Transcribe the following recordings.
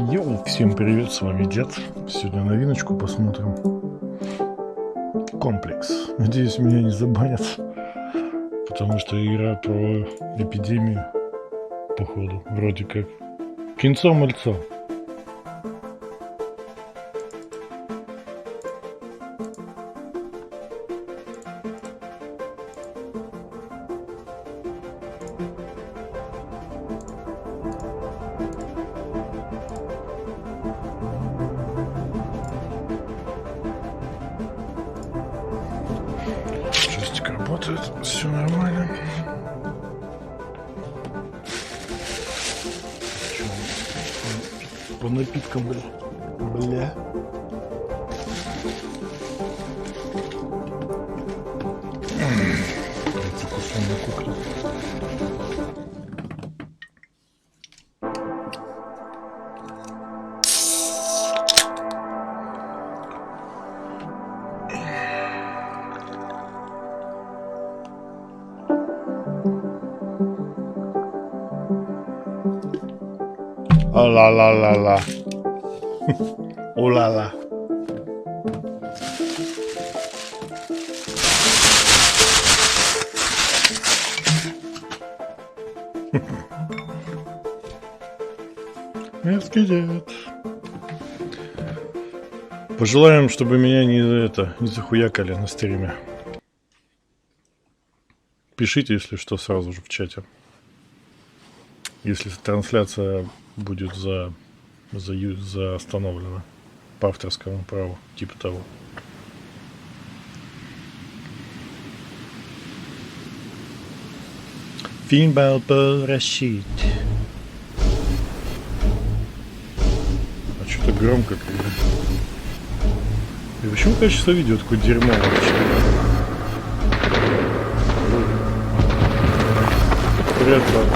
Йоу, всем привет, с вами Дед. Сегодня новиночку посмотрим. Комплекс. Надеюсь, меня не забанят, потому что игра про эпидемию, походу, вроде как. Кинцо-мальцо. Работает, все нормально. По напиткам, бля. На кухне. Ла-ла-ла-ла. О-ла-ла. Мерзкий дед. Пожелаем, чтобы меня не захуякали на стриме. Пишите, если что, сразу же в чате. Если трансляция будет остановлена по авторскому праву, типа того. Фильм был поращить. А что-то громко как-то. И почему качество видео такое дерьмо вообще? Привет, пап.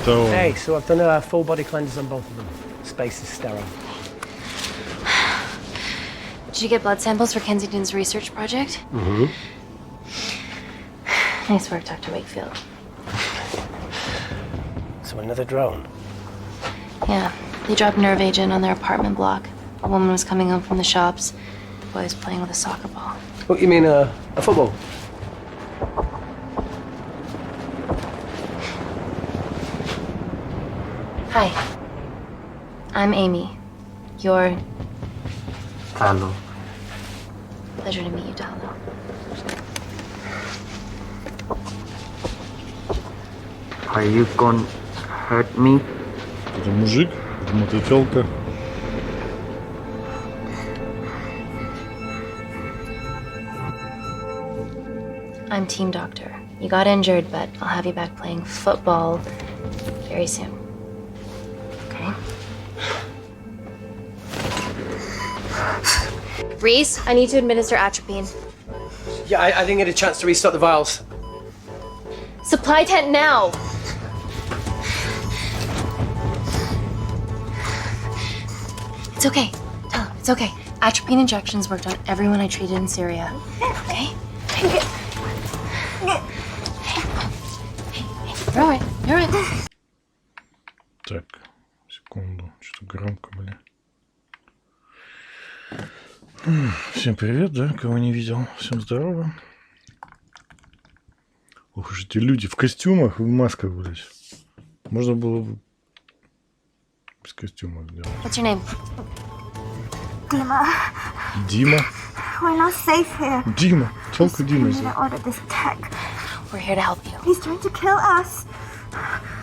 Hey, so I've done a full body cleanse on both of them. Space is sterile. Did you get blood samples for Kensington's research project? Mm-hmm. Nice work, Dr. Wakefield. So another drone? Yeah, they dropped nerve agent on their apartment block. A woman was coming home from the shops. The boy was playing with a soccer ball. What, you mean a football? Hi. I'm Amy. You're... Hello. Pleasure to meet you, Dalo. Are you gonna hurt me? Это мужик, это мототёлка. I'm team doctor. You got injured, but I'll have you back playing football very soon. Okay? Reese, I need to administer atropine. Yeah, I didn't get a chance to restock the vials. Supply tent now! It's okay. Tell him, it's okay. Atropine injections worked on everyone I treated in Syria. Okay? Hey, you're alright, you're alright. Так, секунду, что-то громко, бля. Всем привет, да, кого не видел, всем здорово. Ох уж эти люди в костюмах и в масках, блядь. Можно было бы без костюма сделать. What's your name? Dima. Дима? We're not safe here. Дима, только Дима. I'm gonna order this tech. We're here to help you. He's trying to kill us.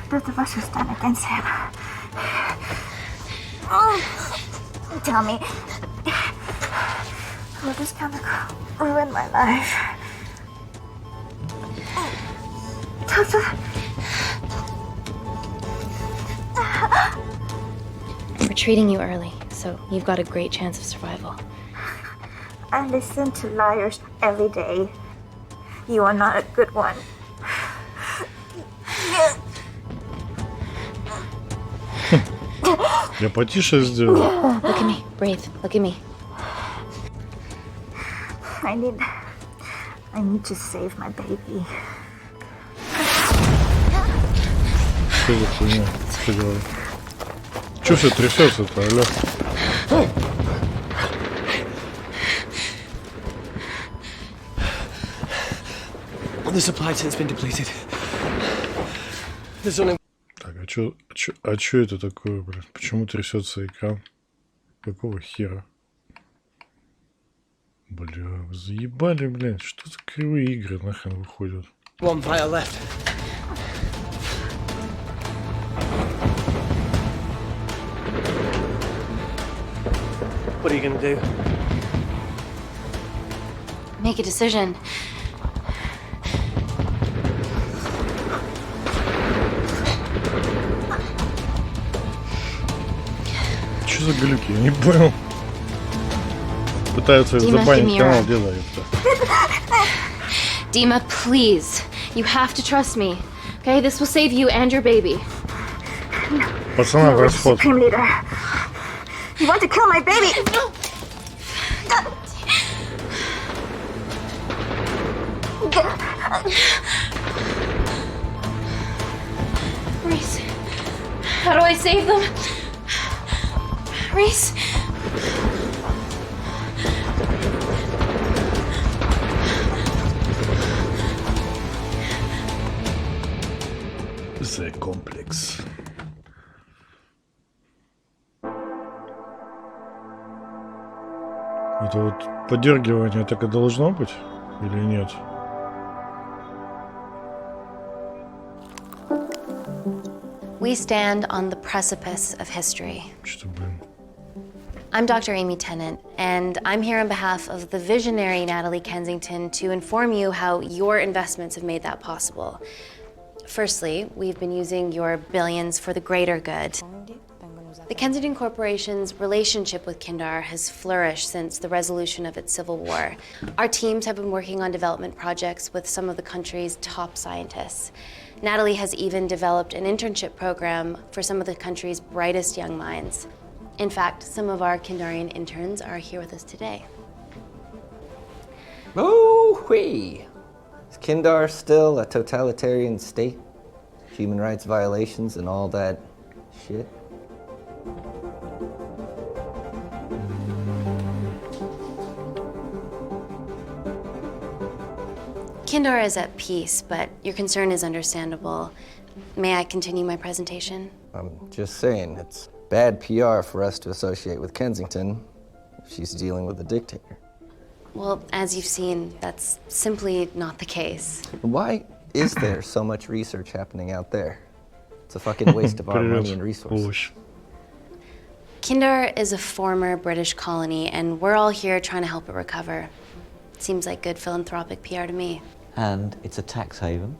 Both of us will stand against him. Oh, tell me, will this chemical ruin my life? Doctor, treating you early, so you've got a great chance of survival. I listen to liars every day. You are not a good one. Я потише сделал. Look at me. Breathe. Look at me. I need to save my baby. Что за хуйня? Что делать? Чё все трясется-то, алё? The supply chain's been depleted. There's only... Так, а чё это такое, блин? Почему трясется экран? Какого хера? Бля, вы заебали, блин. Что за кривые игры нахрен выходят? One vial left. What are you gonna do? Make a decision. Что за глюки? Я не понял. Пытаются забанить канал, делают это. Dima, please. You have to trust me. Okay, this will save you and your baby. Пацана в расход. Supreme leader. You want to kill my baby? No. Reese, how do I save them? Reese. The Complex. Это вот подергивание так и должно быть или нет? We stand on the precipice of history. Что, блин? I'm Dr. Amy Tennant, and I'm here on behalf of the visionary Natalie Kensington to inform you how your investments have made that possible. Firstly, we've been using your billions for the greater good. The Kensington Corporation's relationship with Kindar has flourished since the resolution of its civil war. Our teams have been working on development projects with some of the country's top scientists. Natalie has even developed an internship program for some of the country's brightest young minds. In fact, some of our Kindarian interns are here with us today. Oh-wee! Is Kindar still a totalitarian state? Human rights violations and all that shit? Kindar is at peace, but your concern is understandable. May I continue my presentation? I'm just saying, it's bad PR for us to associate with Kensington if she's dealing with a dictator. Well, as you've seen, that's simply not the case. Why is there so much research happening out there? It's a fucking waste of our money and resources. Kindar is a former British colony, and we're all here trying to help it recover. Seems like good philanthropic PR to me. And it's a tax haven.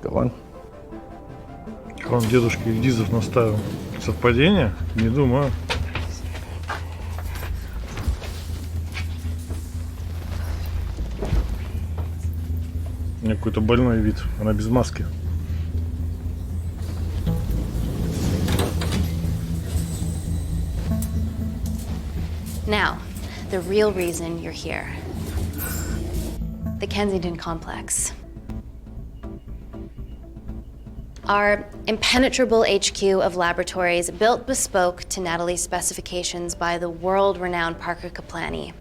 Go on. Он дедушка Ильдизов наставил. Совпадение? Не думаю. У меня какой-то больной вид. Она без маски. Now, the real reason you're here. The Kensington Complex. Our impenetrable HQ of laboratories built bespoke to Natalie's specifications by the world-renowned Parker Kaplani.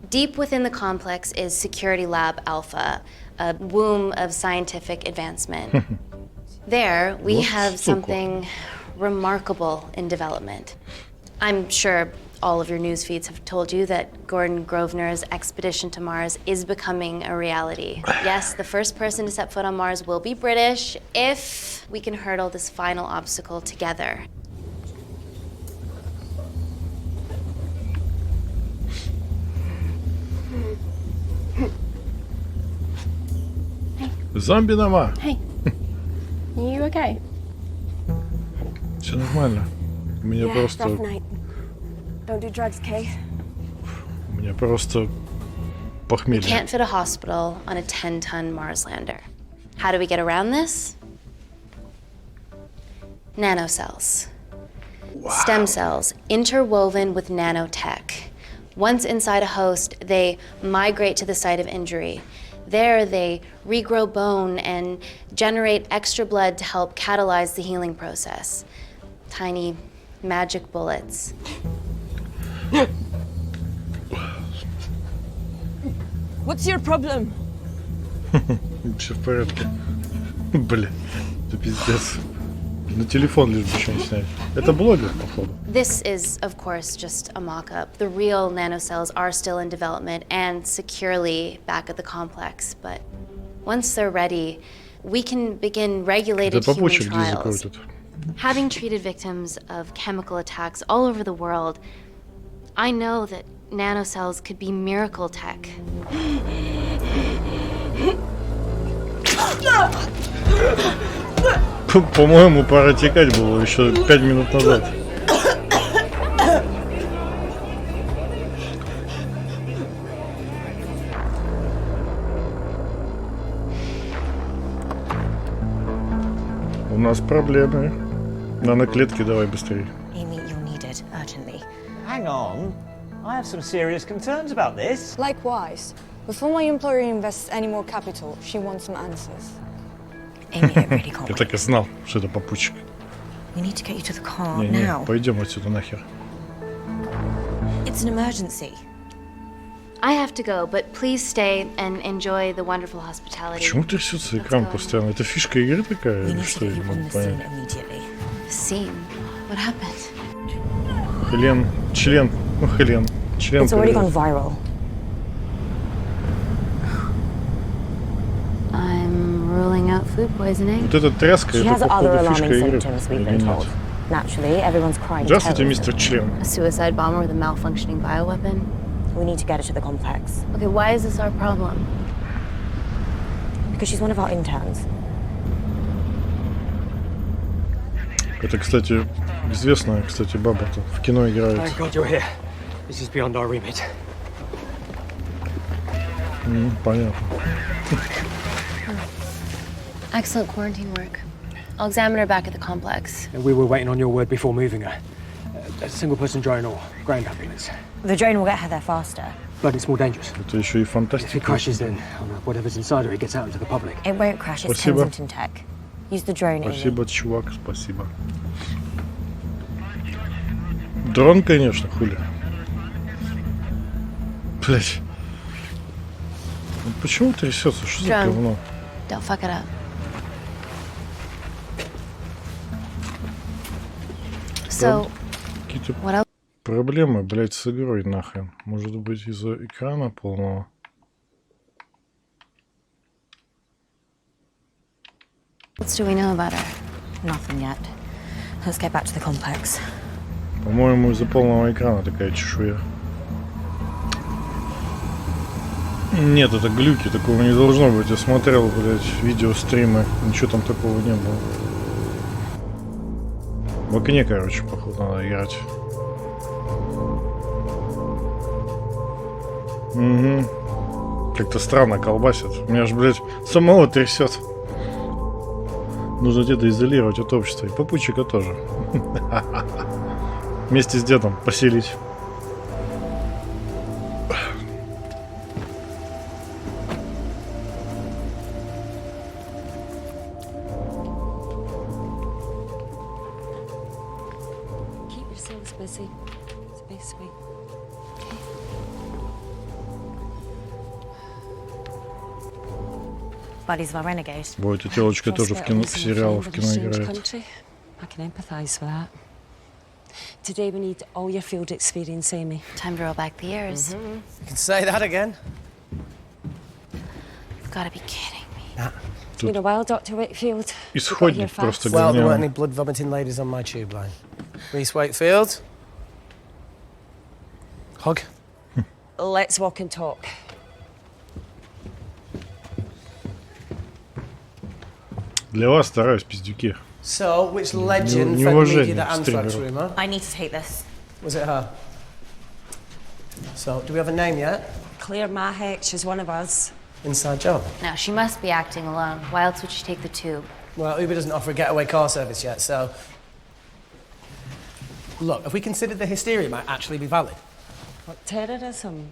Deep within the complex is Security Lab Alpha, a womb of scientific advancement. There, we have something remarkable in development. I'm sure all of your news feeds have told you that Gordon Grosvenor's expedition to Mars is becoming a reality. Yes, the first person to set foot on Mars will be British if we can hurdle this final obstacle together. Зомби нама. Hey, you okay? Все нормально. У меня Yeah, просто... rough night. Don't do drugs, Kay. У меня просто We похмелье. can't fit a hospital on a 10-ton Mars lander. How do we get around this? Nanocells. Stem cells interwoven with nanotech. Once inside a host, they migrate to the site of injury. There, they regrow bone and generate extra blood to help catalyze the healing process. Tiny magic bullets. What's your problem? Все в порядке. Бля, это пиздец. На телефон лишь бы еще не снять. Это блогер, походу. This is, of course, just a mock-up. The real nanocells are still in development and securely back at the complex. But once they're ready, we can begin regulated Это human попутчик где trials. закрутит. Having treated victims of chemical attacks all over the world, I know that nanocells could be miracle tech. По-моему, пора текать было еще 5 минут назад. У нас проблемы. Наноклетки давай быстрее. Amy, you're needed urgently. Hang on. I have some serious concerns about this. Likewise. Before my employer invests any more capital, she wants some answers. Amy, I really can't Я wait. так и знал, что это попутчик. We need to get you to the car Не-не, now. пойдем отсюда нахер. It's an emergency. I have to go, but please stay and enjoy the wonderful hospitality. Почему трясется экран постоянно? Это фишка игры такая? We Или need to что get я не you on могу the scene понять? immediately. Scene. What happened? Член, член. It's already gone привет. viral. I'm ruling out food poisoning. Вот эта тряска, She это has other походу alarming фишка игры. symptoms, we've Или been нет? told. Naturally, everyone's crying Здравствуйте, terrorism. мистер Член. A suicide bomber with a malfunctioning bioweapon? We need to get her to the complex. Okay, why is this our problem? Because she's one of our interns. Это, кстати, известная, баба-то в кино играет. Thank God you're here. This is beyond our remit. Понятно. Excellent quarantine work. I'll examine her back at the complex. And we were waiting on your word before moving her. A single-person drone or ground ambulance. The drone will get her there faster. But it's more dangerous. Это еще и If it фантастика. crashes, then whatever's inside her, it gets out into the public. It won't crash, it's Спасибо. Kensington Tech. Use the drone, Amy. Спасибо, чувак, спасибо. Дрон, конечно, хули. Блять. Ну почему трясется? Что за Дрон. говно? Don't fuck it up. So, Какие-то what else? проблемы, блять, с игрой нахрен. Может быть, из-за экрана полного. What do we know about her? Nothing yet. Let's get back to the complex. По-моему, из-за полного экрана такая чешуя. Нет, это глюки, такого не должно быть. Я смотрел, блядь, видеостримы, ничего там такого не было. В окне, короче, походу, надо играть. Угу. Как-то странно колбасит. Меня ж, блядь, самого трясет. Нужно где-то изолировать от общества. И попутчика тоже. Вместе с дедом поселить. Keep yourselves busy. It's a big sweet. Buddies of our renegade. Ой, эта телочка тоже в кино, в сериалах, в кино играет. I can empathise with that. Today we need all your field experience, Amy. Time to roll back the years. You can say that again. You've got to be kidding me. It's been a while, Dr. Wakefield. Исходник просто Well, there weren't any говняный. blood vomiting ladies on my tube line. Reese Wakefield. Hug. Let's walk and talk. Для вас стараюсь, пиздюки. So, which legend fed the media that anthrax rumour? I need to take this. Was it her? So, do we have a name yet? Claire Mahek, she's one of us. Inside job. Now, she must be acting alone. Why else would she take the tube? Well, Uber doesn't offer a getaway car service yet, so... Look, if we consider the hysteria might actually be valid. What, terrorism?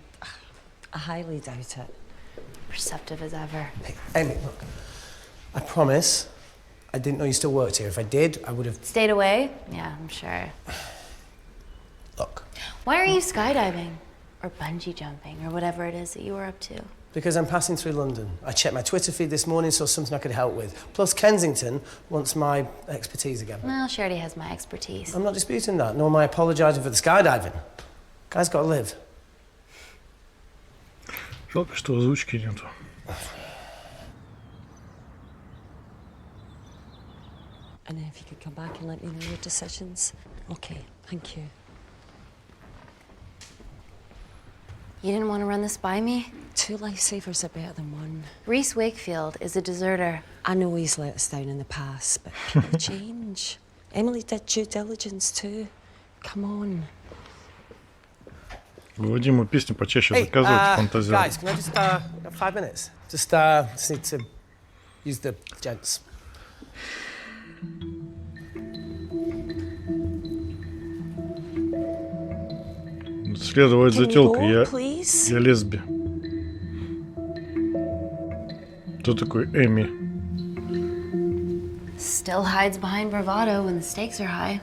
I highly doubt it. Perceptive as ever. Hey, Amy, look. I promise I didn't know you still worked here. If I did, I would have... Stayed away? Yeah, I'm sure. Look. Why are you skydiving? Or bungee jumping, or whatever it is that you were up to? Because I'm passing through London. I checked my Twitter feed this morning, saw something I could help with. Plus, Kensington wants my expertise again. Well, she already has my expertise. I'm not disputing that, nor am I apologising for the skydiving. Guy's got to live. Жалко, что озвучки нету. And then if you could come back and let me know your decisions. Okay, thank you. You didn't want to run this by me? 2 lifesavers are better than 1. Reese Wakefield is a deserter. I know he's let us down in the past, but people change. Emily did due diligence too. Come on. Вадиму песню почаще заказывать, фантазируй. Guys, can I just, 5 minutes? Just need to use the gents. Следовать за телкой, я лесби. Кто такой Эми? Still hides behind bravado when the stakes are high.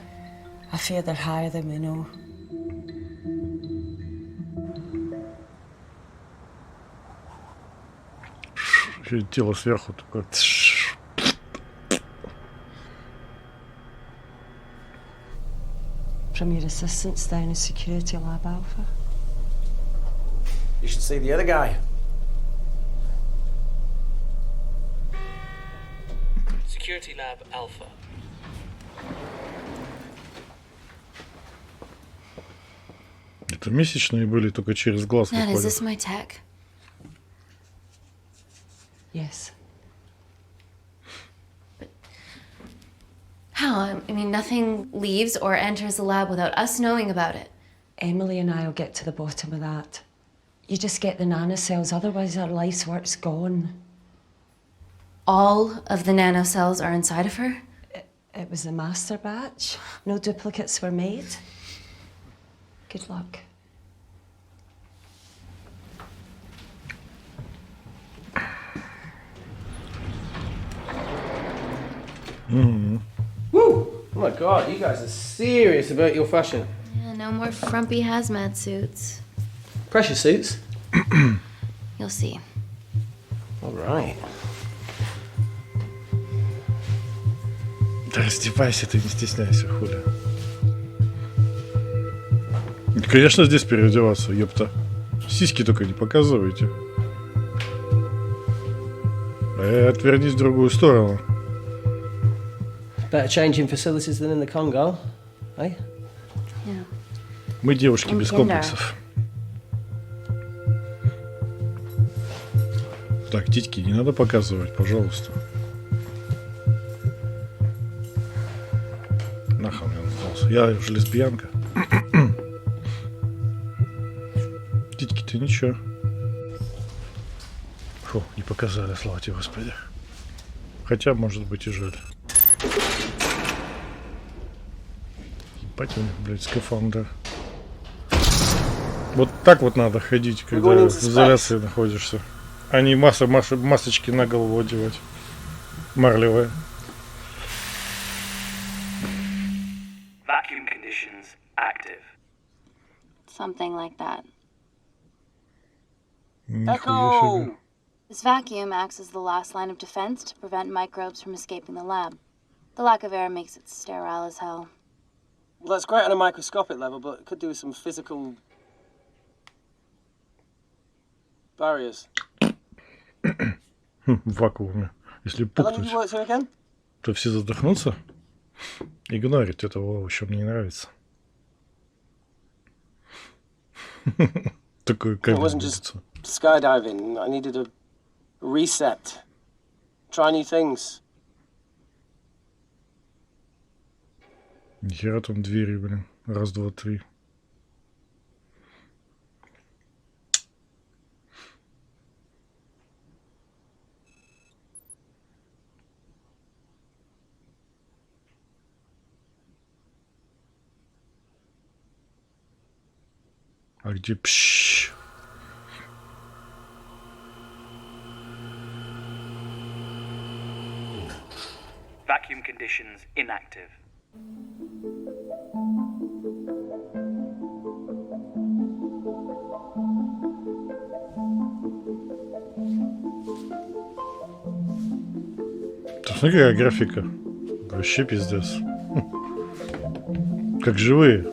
I fear they're higher than we know. Еще тело сверху такое. From your assistants down in Security Lab Alpha. You should see the other guy. Security Lab Alpha. Это месячные были, только через глаз Dad, is выходят. this my tech? Yes. How? I mean, nothing leaves or enters the lab without us knowing about it. Emily and I will get to the bottom of that. You just get the nanocells, otherwise our life's work's gone. All of the nanocells are inside of her? It was the master batch. No duplicates were made. Good luck. Woo! Oh my god, you guys are serious about your fashion. Yeah, no more frumpy hazmat suits. Pressure suits? You'll see. All right. Да раздевайся, ты не стесняйся, хули. Конечно, здесь переодеваться, ёпта. Сиськи только не показывайте. Отвернись в другую сторону. Better changing facilities than in the Congo, eh? Yeah. Мы девушки без комплексов. Так, титьки не надо показывать, пожалуйста. Нахуй мне остался. Я же лесбиянка. Титьки-то ничего. Фу, не показали, слава тебе, Господи. Хотя, может быть, и жаль. Ебать у них, блядь, скафандр. Вот так вот надо ходить, когда в изоляции находишься. А не масочки на голову одевать. Марлевые. Vacuum conditions active. Something like that. Echo! This vacuum acts as the last line of defense to prevent microbes from escaping the lab. The lack of air makes it sterile as hell. Well, that's great on a microscopic level, but it could do with some physical barriers. В вакууме. Если пукнуть, то все задохнутся. Игнорить этого вообще мне не нравится. Такой камень. It wasn't just skydiving. I needed a reset. Try new things. Нихера там двери, блин. Раз, два, три. А где пшш? Vacuum conditions inactive. Смотри, какая графика. Вообще пиздец. Как живые.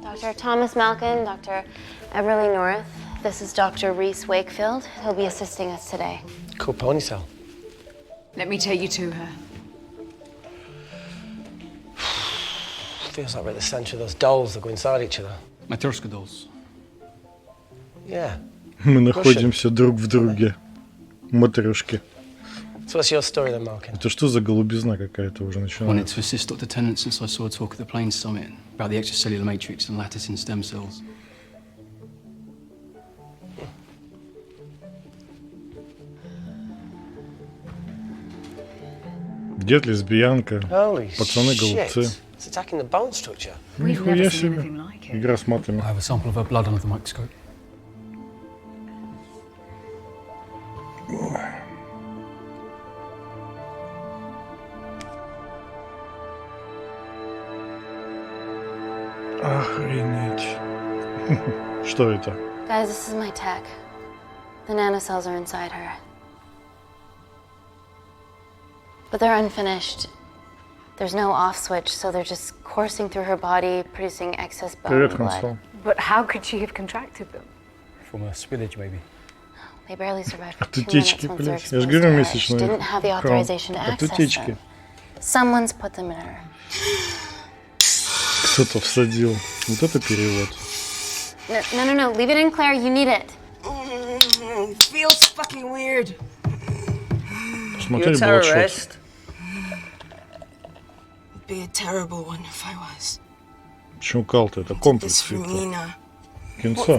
Dr. Thomas Malkin, Dr. Everly North. This is Dr. Reese Wakefield. He'll be assisting us today. Cool ponytail. Let me take you to her. Feels like we're at the centre of those dolls that go inside each other. Matryoshka dolls. Yeah. Мы находимся друг в друге. Матрешки. So what's your story then, Malkin? Это что за голубизна какая-то уже начинается? Wanted to assist Dr. Tennant since I saw a talk at the Plains Summit about the extracellular matrix and lattice in stem cells. Дед, лесбиянка, Holy пацаны, голубцы. shit. It's attacking the bone structure. Нихуя себе. Игра с матами. I have a sample of her blood under the microscope. Охренеть. Что это? Guys, this is my tech. The nanocells are inside her. But they're unfinished. There's no off switch, so they're just coursing through her body, producing excess bone Привет, and blood. Хансол. But how could she have contracted them? From a spillage, maybe. They barely survived for От 2 minutes утечки, once they're блядь. Я же exposed говорю, to her. She месячный didn't have the кром. authorization to От access утечки. them. Someone's put them in her. Кто-то всадил. Вот это перевод. No. Leave it in, Claire. You need it. Feels fucking weird. Посмотри Bloodshot. Be a terrible one if I was. Почему кал-то? Это комплекс. Кинцо.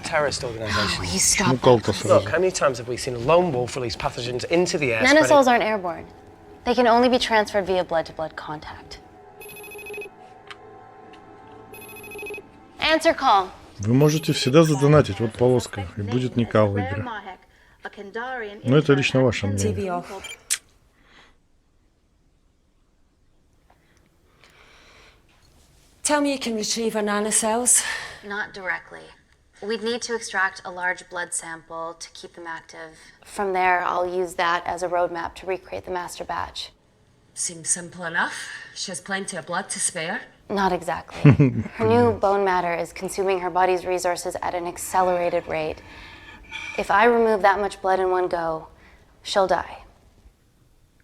Terrorist organisation. Почему кал-то сразу? Look, how many times have we seen a lone wolf release pathogens into the air? Nanocells aren't airborne. They can only be transferred via blood-to-blood contact. Answer call. Вы можете всегда задонатить, вот полоска, и будет не кал игры. Но это лично ваше мнение. Tell me you can retrieve her nanocells. Not directly. We'd need to extract a large blood sample to keep them active. From there, I'll use that as a roadmap to recreate the master batch. Seems simple enough. She has plenty of blood to spare. Not exactly. Her new bone matter is consuming her body's resources at an accelerated rate. If I remove that much blood in one go, she'll die.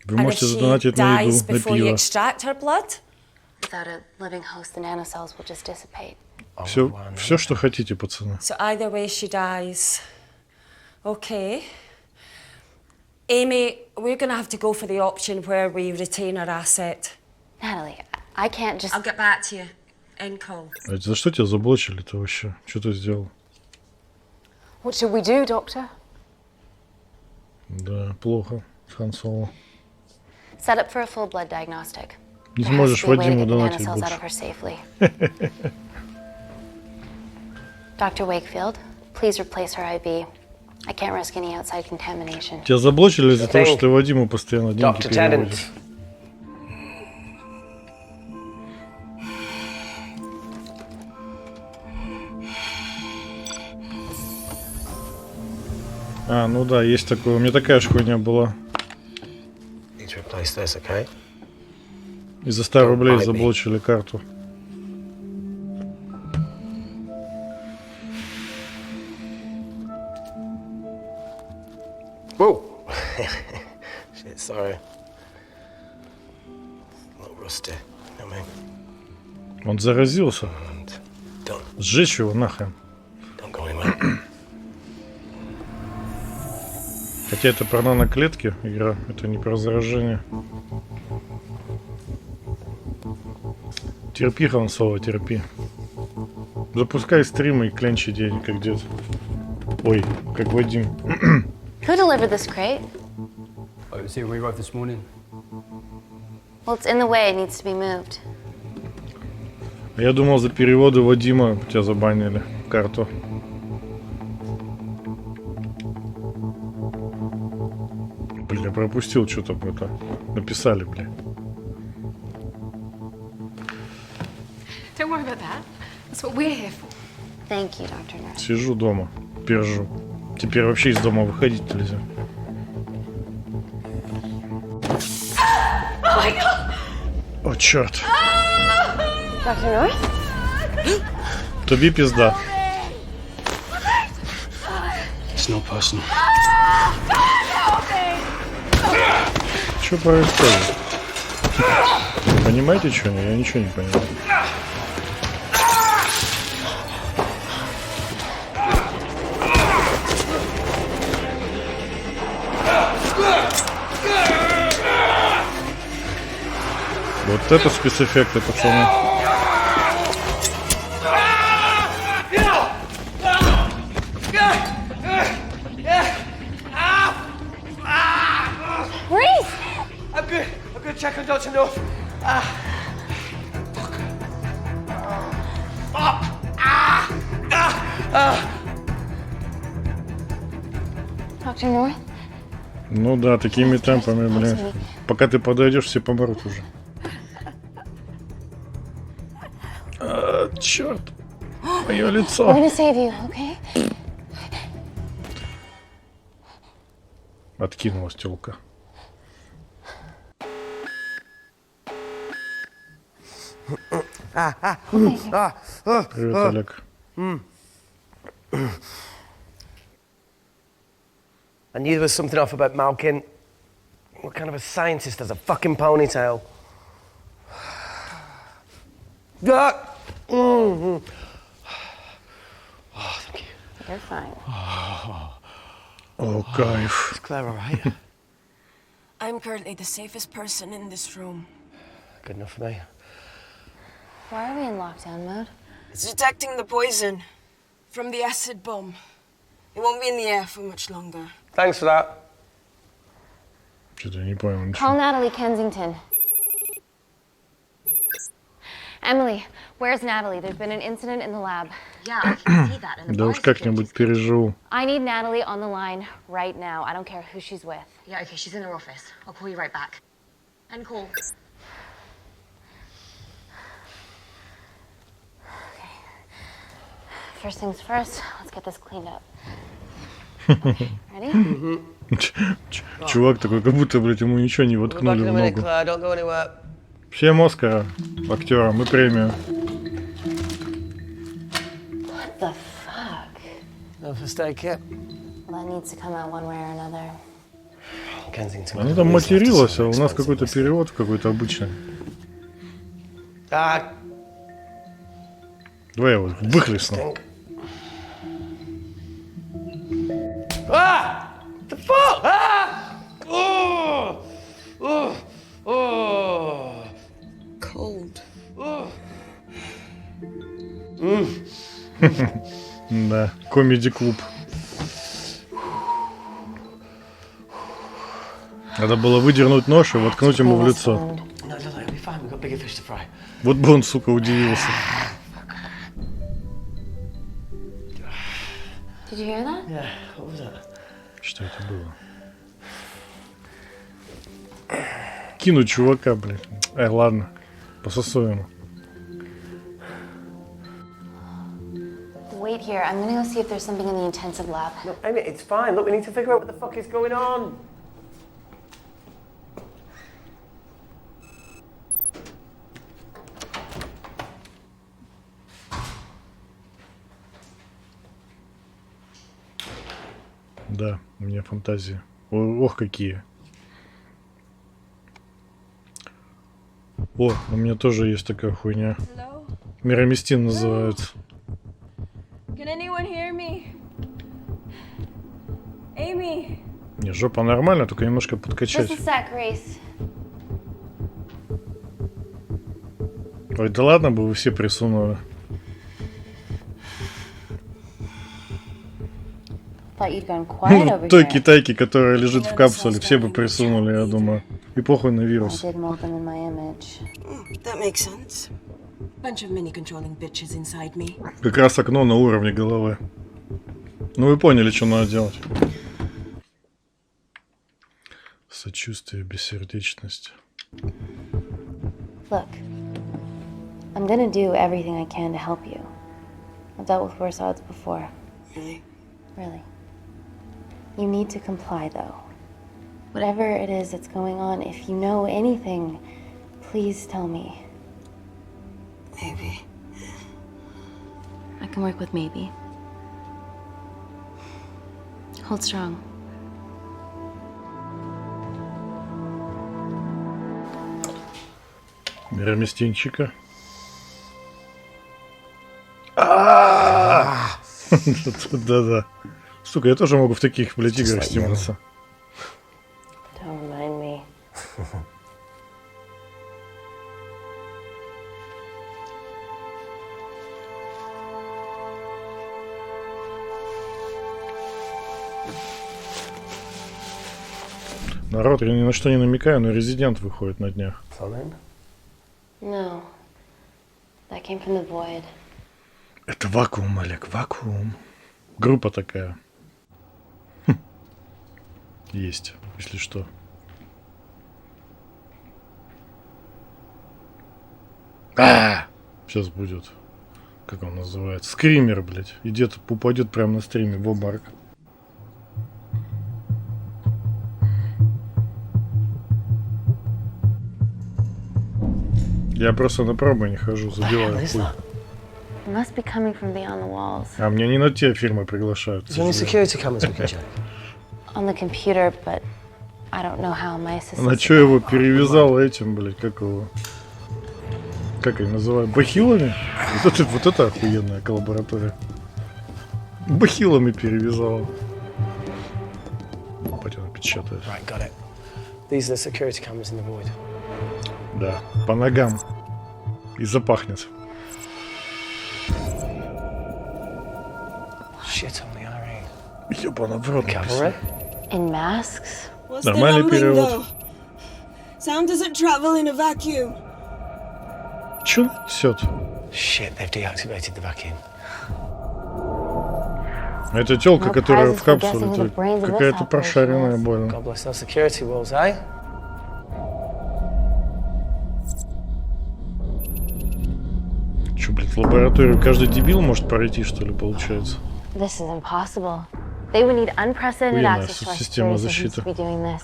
Вы можете задонатить на еду, на before you пиво. extract her blood? Without a living host, the nanocells will just dissipate. Все, что хотите, пацаны. So either way she dies. Okay. Amy, we're going to have to go for the option where we retain our asset. Natalie, I can't just... I'll get back to you. End call. А за что тебя заблочили-то вообще? Что ты сделал? What should we do, Doctor? Да, плохо. Хан Соло. Set up for a full blood diagnostic. Не There has сможешь to be a way to Вадиму get the донатить nanocells out of больше. her safely. Dr. Wakefield, please replace her IV. I can't risk any outside contamination. Тебя заблочили из-за того, что ты Вадиму постоянно деньги Dr. Tennant. переводишь. А, ну да, есть такое. У меня такая же хуйня была. Need to replace this, okay? И за 100 рублей заблочили карту. Whoa! Shit, sorry. A little rusty. You know what I mean? Он заразился. Don't Сжечь его нахрен. go anywhere. Хотя это про наноклетки игра, это не про заражение. Терпи, Хан Соло, терпи. Запускай стримы и клянчи денег, как дед. Ой, как Вадим. Who delivered this crate? Oh, it was here we arrived this morning. Well, it's in the way. It needs to be moved. Я думал, за переводы Вадима тебя забанили карту. Бля, пропустил что-то это. Написали, бля. Don't worry about that. That's what we're here for. Thank you, Dr. Nurse. Сижу дома, пержу. Теперь вообще из дома выходить нельзя. Oh my God! О, черт. Dr. North? Тобі пизда. It's not personal. Что происходит? Вы понимаете, что? Я ничего не понимаю. Вот это спецэффекты, пацаны. Check on Dr. North. Dr. North? Ну да, такими темпами, блин. Пока ты подойдешь, все помрут уже. Черт. Мое лицо. I'm gonna save you, okay? Откинулась тёлка. Привет, Олег. I knew there was something off about Malkin. What kind of a scientist has a fucking ponytail? Oh, thank you. You're fine. О, кайф. Is Claire all right? I'm currently the safest person in this room. Good enough for me. Why are we in lockdown mode? It's detecting the poison from the acid bomb. It won't be in the air for much longer. Thanks for that. Что-то не понял ничего. Call Natalie Kensington. Emily, where's Natalie? There's been an incident in the lab. Yeah, I can see that in the Да уж как-нибудь переживу. I need Natalie on the line right now. I don't care who she's with. Yeah, okay, she's in her office. I'll call you right back. End call. Okay. First things first, let's get this cleaned up. Ready? Чувак такой, как будто, блядь, ему ничего не воткнули в ногу. Don't go anywhere. Всем Оскара актерам и премию. What the fuck? No mistake yet. Well, that needs to come out one way or another. Kensington. Она там материлась, а у нас какой-то перевод какой-то обычный. Давай я его выхлестну. Ah! The fuck? Ah! Oh! Oh! Oh! Cold. Oh! Да, комеди-клуб. Надо было выдернуть нож и воткнуть ему в лицо. Вот бы он, сука, удивился. Did you hear that? Yeah, what was that? Что это было? Кину чувака, блин. Ладно, пососу ему. Wait here. I'm gonna go see if there's something in the intensive lab. No, Amy, it's fine. Look, we need to figure out what the fuck is going on. Да, у меня фантазия. Ох, какие. О, у меня тоже есть такая хуйня. Мироместин называется. Can anyone hear me? Amy? Не, жопа нормально, только немножко подкачать. Just a sec, Reese. Ой, да ладно бы вы все присунули. Thought you'd gone quiet over Той here. китайки, которая лежит в капсуле, все бы присунули, я думаю. И похуй на I вирус. did mold them in my image. That makes sense. Bunch of mini-controlling bitches inside me. Как раз окно на уровне головы. Ну вы поняли, что надо делать. Сочувствие, бессердечность. Look, I'm gonna do everything I can to help you. I've dealt with worse odds before. Really? Really. You need to comply, though. Whatever it is that's going on, if you know anything, please tell me. Maybe. I can work with maybe. Hold strong. Мироместинчика. Да-да. Сука, я тоже могу в таких, блядь, играх стимулироваться. Don't remind me. Народ, я ни на что не намекаю, но Резидент выходит на днях. No. That came from the void. Это вакуум, Олег, вакуум. Группа такая. Есть, если что. Сейчас будет. Как он называется? Скример, блядь. И где-то упадет прямо на стриме в обморок. Я просто на пробы не хожу, забиваю хуй. It must be coming from beyond the walls. А мне не на те фирмы приглашают. Is there any security cameras we can check? On the computer, but I don't know how my assistant... На чё его перевязал этим, блядь, как его... Как они называют? Бахилами? Вот это охуенная коллаборатория. Бахилами перевязал. Пойдем напечатает. Right, got it. These are the security cameras in the void. Да, по ногам. И запахнет. Shit on the RE. Ёбана в рот. Cavalry? In masks? What's the Нормальный numbering, перевод. though? Sound doesn't travel in a vacuum. Чё несёт? Shit, they've deactivated the vacuum. Это тёлка, которая в капсуле. Какая-то прошаренная больно. God bless those security walls, eh? Чё, блядь, в лабораторию каждый дебил может пройти, что ли, получается? This is impossible. They would need unprecedented Охуенная access to our система security systems защиты. to be doing this.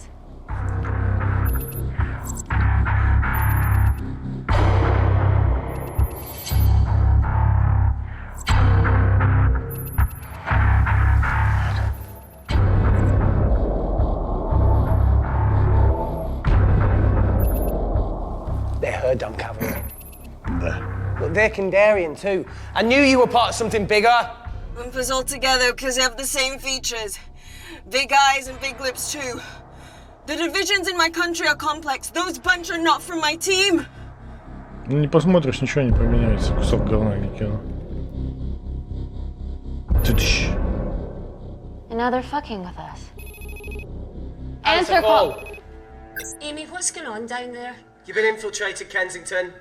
They're her damn cavalry. Да. Look, they're Kandarian too. I knew you were part of something bigger. Lumpers all together because they have the same features. Big eyes and big lips too. The divisions in my country are complex. Those bunch are not from my team. Ну не посмотришь, ничего не поменяется. Кусок говна не кину. Тыдыщ. And now they're fucking with us. Answer call. Amy, what's going on down there? You've been infiltrated, Kensington.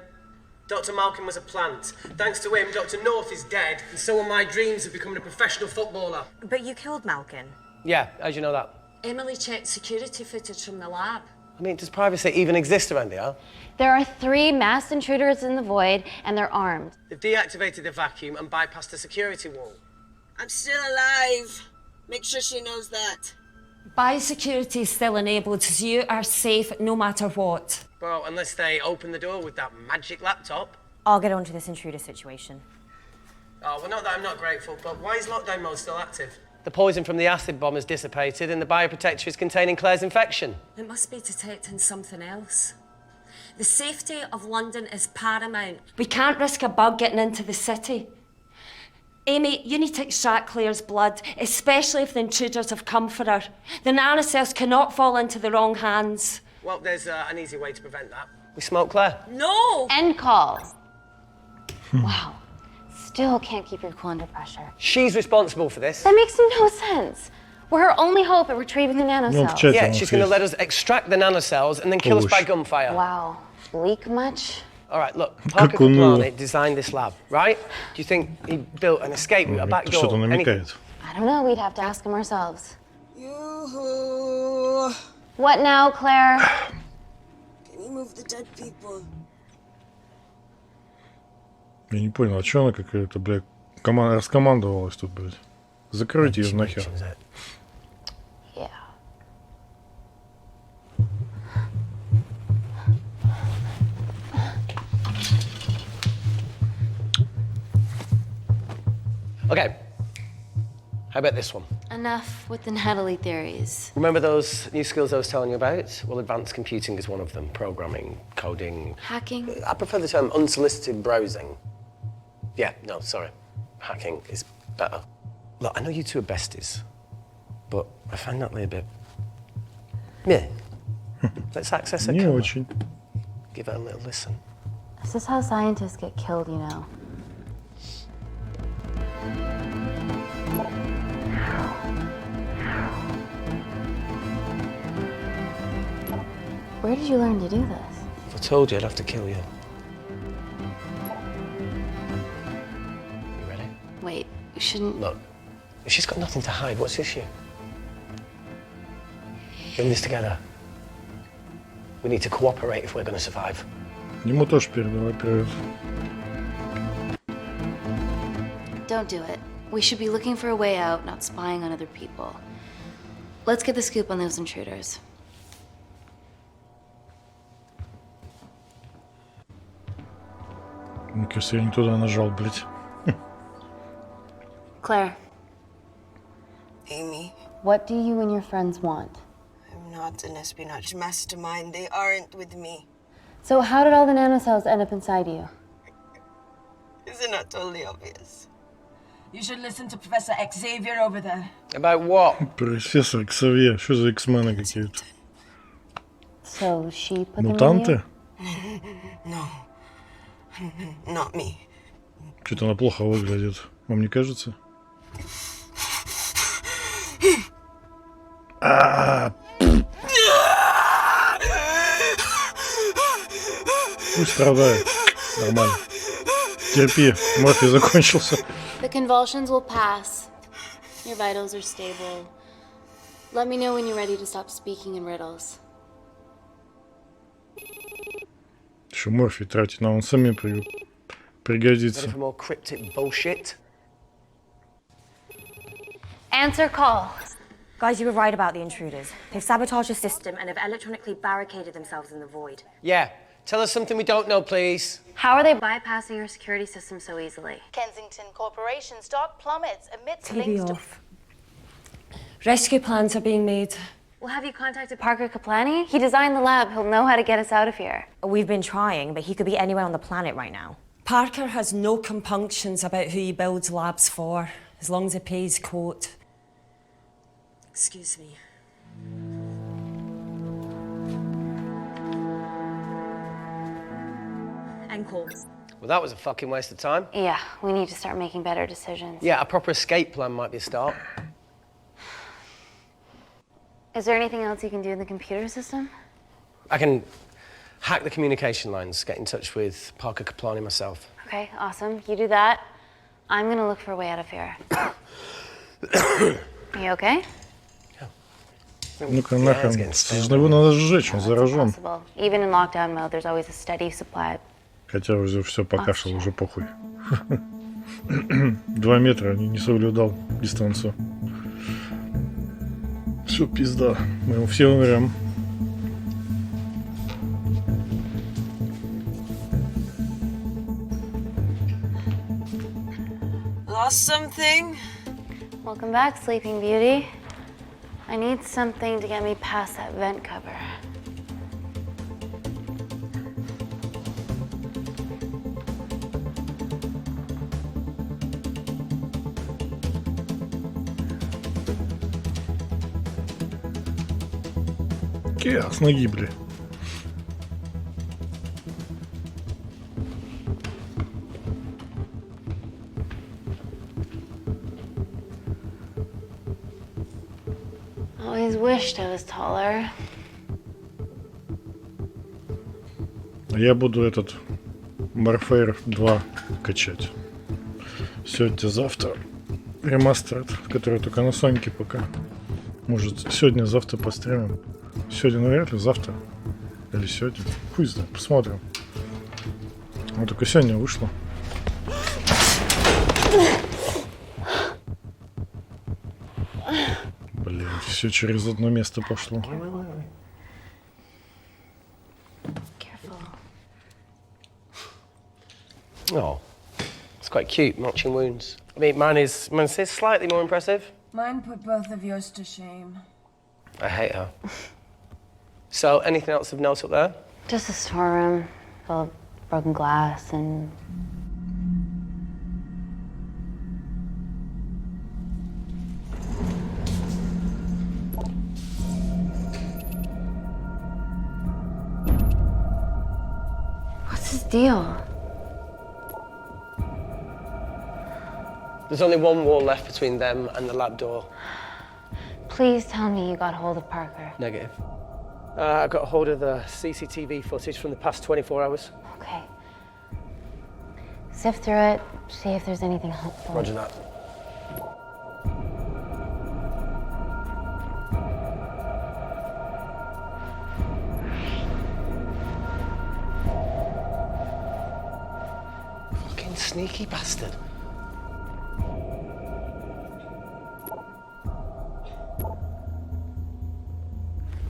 Dr. Malkin was a plant. Thanks to him, Dr. North is dead, and so are my dreams of becoming a professional footballer. But you killed Malkin. Yeah, how'd you know that? Emily checked security footage from the lab. I mean, does privacy even exist around here? There are 3 masked intruders in the void, and they're armed. They've deactivated the vacuum and bypassed the security wall. I'm still alive. Make sure she knows that. Biosecurity is still enabled, so you are safe no matter what. Well, unless they open the door with that magic laptop. I'll get onto this intruder situation. Oh, well, not that I'm not grateful, but why is lockdown mode still active? The poison from the acid bomb has dissipated and the bioprotector is containing Claire's infection. It must be detecting something else. The safety of London is paramount. We can't risk a bug getting into the city. Amy, you need to extract Claire's blood, especially if the intruders have come for her. The nanocells cannot fall into the wrong hands. Well, there's an easy way to prevent that. We smoke Claire. No! End call. Wow. Still can't keep your cool under pressure. She's responsible for this. That makes no sense. We're her only hope at retrieving the nanocells. Yeah, she's going to let us extract the nanocells and then kill us by gunfire. Wow. Bleak much? All right, look, Parker Kaplani designed this lab, right? Do you think he built an escape route, a back door, anything? I don't know, we'd have to ask him ourselves. Yoo-hoo. What now, Claire? Can you move the dead people? Я не понял, а чё она какая-то, блядь, раскомандовалась тут, блядь? Закройте ее нахер. Okay, how about this one? Enough with the Natalie theories. Remember those new skills I was telling you about? Well, advanced computing is one of them. Programming, coding. Hacking? I prefer the term unsolicited browsing. Yeah, no, sorry. Hacking is better. Look, I know you two are besties, but I find Natalie a bit... Yeah. Let's access her camera. Give her a little listen. This is how scientists get killed, you know. Where did you learn to do this? If I told you, I'd have to kill you. You ready? Wait, you shouldn't... Look, if she's got nothing to hide, what's the issue? We're in this together. We need to cooperate if we're going to survive. Ему тоже передавай привет. Don't do it. We should be looking for a way out, not spying on other people. Let's get the scoop on those intruders. Мне кажется, я не туда нажал, блядь. Claire. Amy. What do you and your friends want? I'm not an espionage mastermind. They aren't with me. So how did all the nanocells end up inside you? Isn't that totally obvious? You should listen to Professor Xavier over there. About what? Профессор Ксавье. Что за X-мены какие-то? So she put them in Мутанты? No. Not me. Что-то она плохо выглядит. Вам не кажется? Пусть страдает. Нормально. Терпи. Морфий закончился. The convulsions will pass. Your vitals are stable. Let me know when you're ready to stop speaking in riddles. Еще морфий тратить, нам он самим пригодится. Ready for more cryptic bullshit? Answer call. Guys, you were right about the intruders. They've sabotaged the system and have electronically barricaded themselves in the void. Yeah. Tell us something we don't know, please. How are they bypassing your security system so easily? Kensington Corporation's stock plummets amidst TV links to... off. Rescue plans are being made. Well, have you contacted Parker Kaplani? He designed the lab. He'll know how to get us out of here. We've been trying, but he could be anywhere on the planet right now. Parker has no compunctions about who he builds labs for, as long as he pays quote. Excuse me. End call. Well, that was a fucking waste of time. Yeah, we need to start making better decisions. Yeah, a proper escape plan might be a start. Is there anything else you can do in the computer system? I can hack the communication lines, get in touch with Parker Kaplani myself. Okay, awesome. You do that. I'm gonna look for a way out of here. Are you okay? Ну-ка нахрен. Его надо сжечь, он заражен. Even in lockdown mode, there's always a steady supply. Хотя уже все покашлял, уже похуй. 2 метра, не соблюдал дистанцию. Все, пизда. Мы все умрем. Lost something? Welcome back, Sleeping Beauty. I need something to get me past that vent cover. Ясно, гибли. Always wished I was taller. Я буду этот Warfare 2 качать. Сегодня-завтра. Ремастер, который только на Соньке пока. Может, сегодня-завтра постримим. Сегодня, навряд ли, завтра. Или сегодня. Хуй знает, посмотрим. Вот только сегодня вышло. Блин, все через одно место пошло. Oh, it's quite cute, matching wounds. I mean, mine's slightly more impressive. Mine put both of yours to shame. I hate her. So, anything else of note up there? Just a storeroom full of broken glass and... What's his deal? There's only one wall left between them and the lab door. Please tell me you got hold of Parker. Negative. I got hold of the CCTV footage from the past 24 hours. Okay. Sift through it, see if there's anything helpful. Roger that. Fucking sneaky bastard.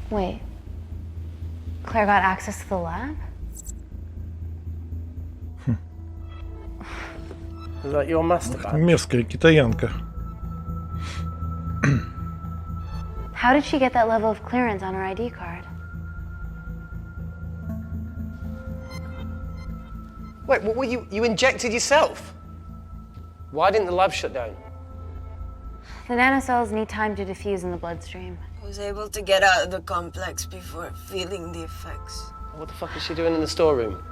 Wait. Claire got access to the lab? Is that your master badge? Мерзкая китаянка. How did she get that level of clearance on her ID card? Wait, what were you injected yourself? Why didn't the lab shut down? The nanocells need time to diffuse in the bloodstream. I was able to get out of the complex before feeling the effects. What the fuck is she doing in the storeroom?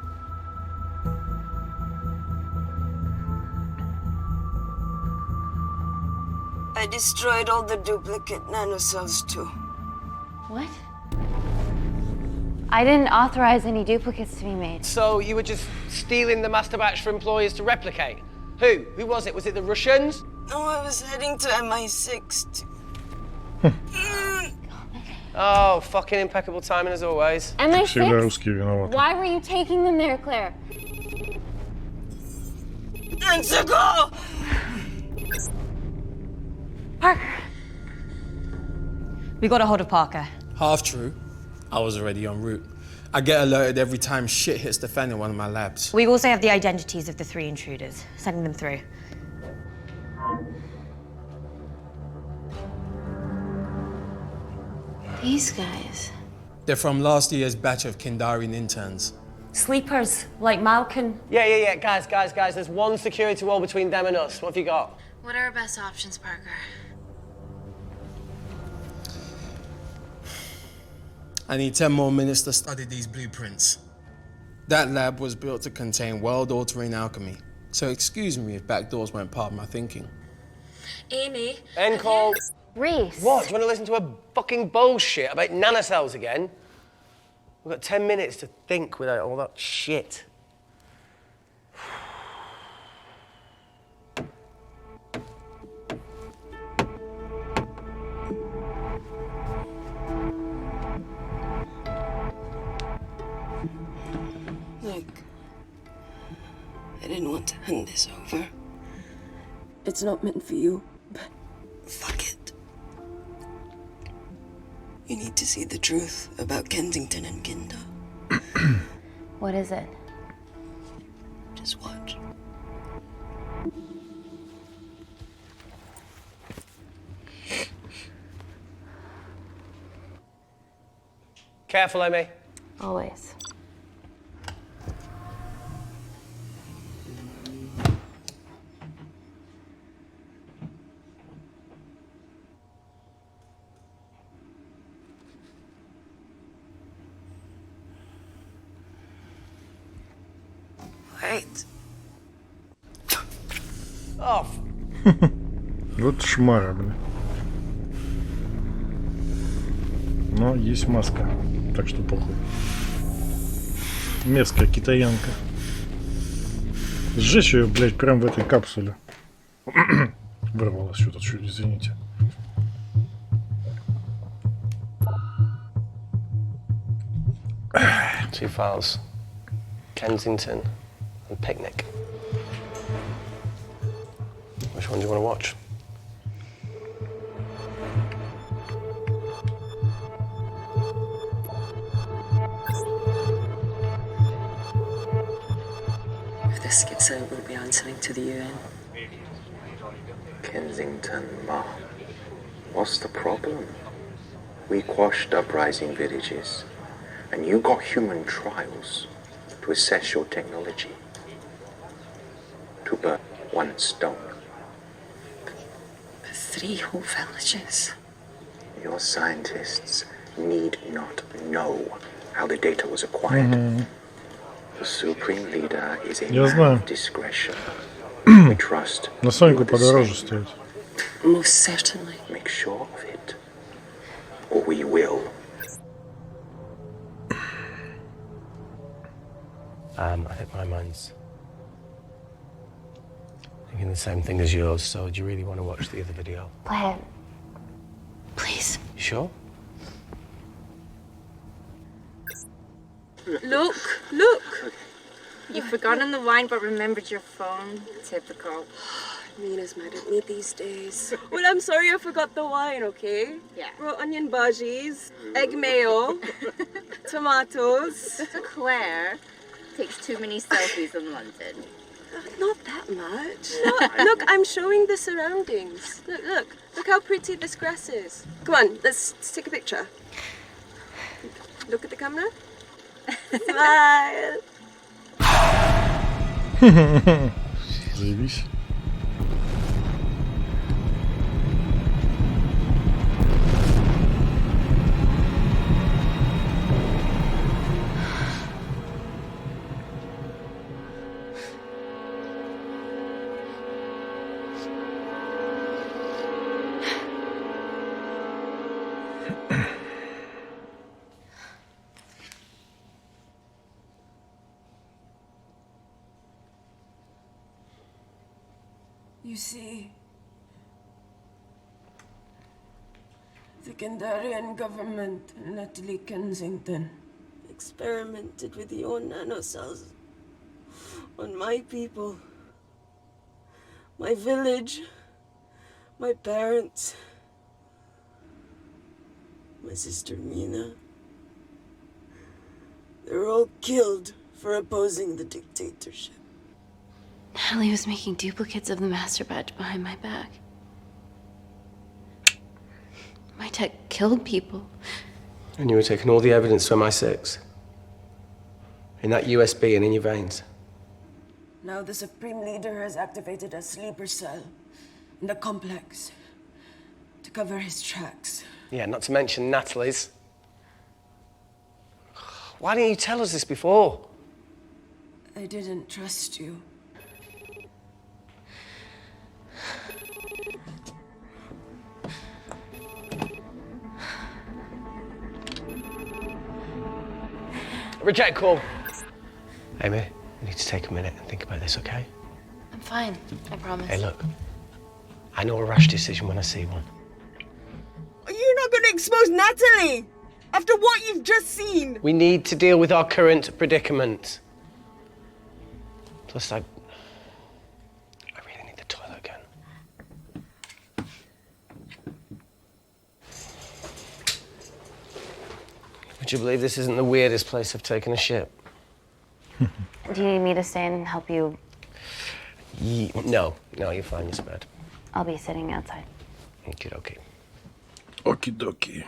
I destroyed all the duplicate nanocells too. What? I didn't authorize any duplicates to be made. So you were just stealing the master batch for employers to replicate? Who? Who was it? Was it the Russians? No, I was heading to MI6. Oh, fucking impeccable timing as always. Всегда русские виноваты. Why were you taking them there, Claire? Let's go! Parker. We got a hold of Parker. Half true. I was already en route. I get alerted every time shit hits the fan in one of my labs. We also have the identities of the 3 intruders. Sending them through. These guys. They're from last year's batch of Kindarian interns. Sleepers, like Malkin. Yeah. Guys. There's one security wall between them and us. What have you got? What are our best options, Parker? I need 10 more minutes to study these blueprints. That lab was built to contain world-altering alchemy. So excuse me if backdoors weren't part of my thinking. Amy. End call. Reese. What? Do you want to listen to a fucking bullshit about nanocells again? We've got 10 minutes to think without all that shit. Look, I didn't want to hand this over. It's not meant for you, but fuck it. You need to see the truth about Kensington and Kinder. What is it? Just watch. Careful, Amy. Always. Krait. Oh. Вот шмара, блин. Но есть маска, так что похуй. Мерзкая китаянка. Сжечь ее, блядь, прям в этой капсуле. Вырвалась что-то чуть, извините. Two files. Kensington and Picnic. Which one do you want to watch? If this gets out, we'll be answering to the UN. Kensington, Ma. What's the problem? We quashed uprising villages, and you got human trials to assess your technology. To burn one stone. 3 whole villages. Your scientists need not know how the data was acquired. The supreme leader is a man of discretion. We trust. На Соньку подороже стоит. Most certainly. Make sure of it, or we will. I think my mind's thinking the same thing as yours, so do you really want to watch the other video? Play it. Please. You sure? Look, look! You've forgotten the wine but remembered your phone. Typical. Mina's mad at me these days. Well, I'm sorry I forgot the wine, okay? Yeah. Brought onion bhajis, egg mayo, tomatoes. Claire takes too many selfies in London. Not that much. Look, I'm showing the surroundings. Look how pretty this grass is. Come on, let's take a picture. Look at the camera. Smile. Заебись. You see, the Kandarian government and Natalie Kensington experimented with your nanocells on my people, my village, my parents, my sister Mina. They were all killed for opposing the dictatorship. Natalie was making duplicates of the master batch behind my back. My tech killed people. And you were taking all the evidence to MI6? In that USB and in your veins? Now the Supreme Leader has activated a sleeper cell in the complex to cover his tracks. Yeah, not to mention Natalie's. Why didn't you tell us this before? I didn't trust you. Reject call. Amy, we need to take a minute and think about this, okay? I'm fine, I promise. Hey, look. I know a rash decision when I see one. Are you not going to expose Natalie? After what you've just seen? We need to deal with our current predicament. Plus, I really need the toilet again. Would you believe this isn't the weirdest place I've taken a shit? Do you need me to stay and help you? No, you're fine, you're bed. I'll be sitting outside. Okie dokie. Okie dokie.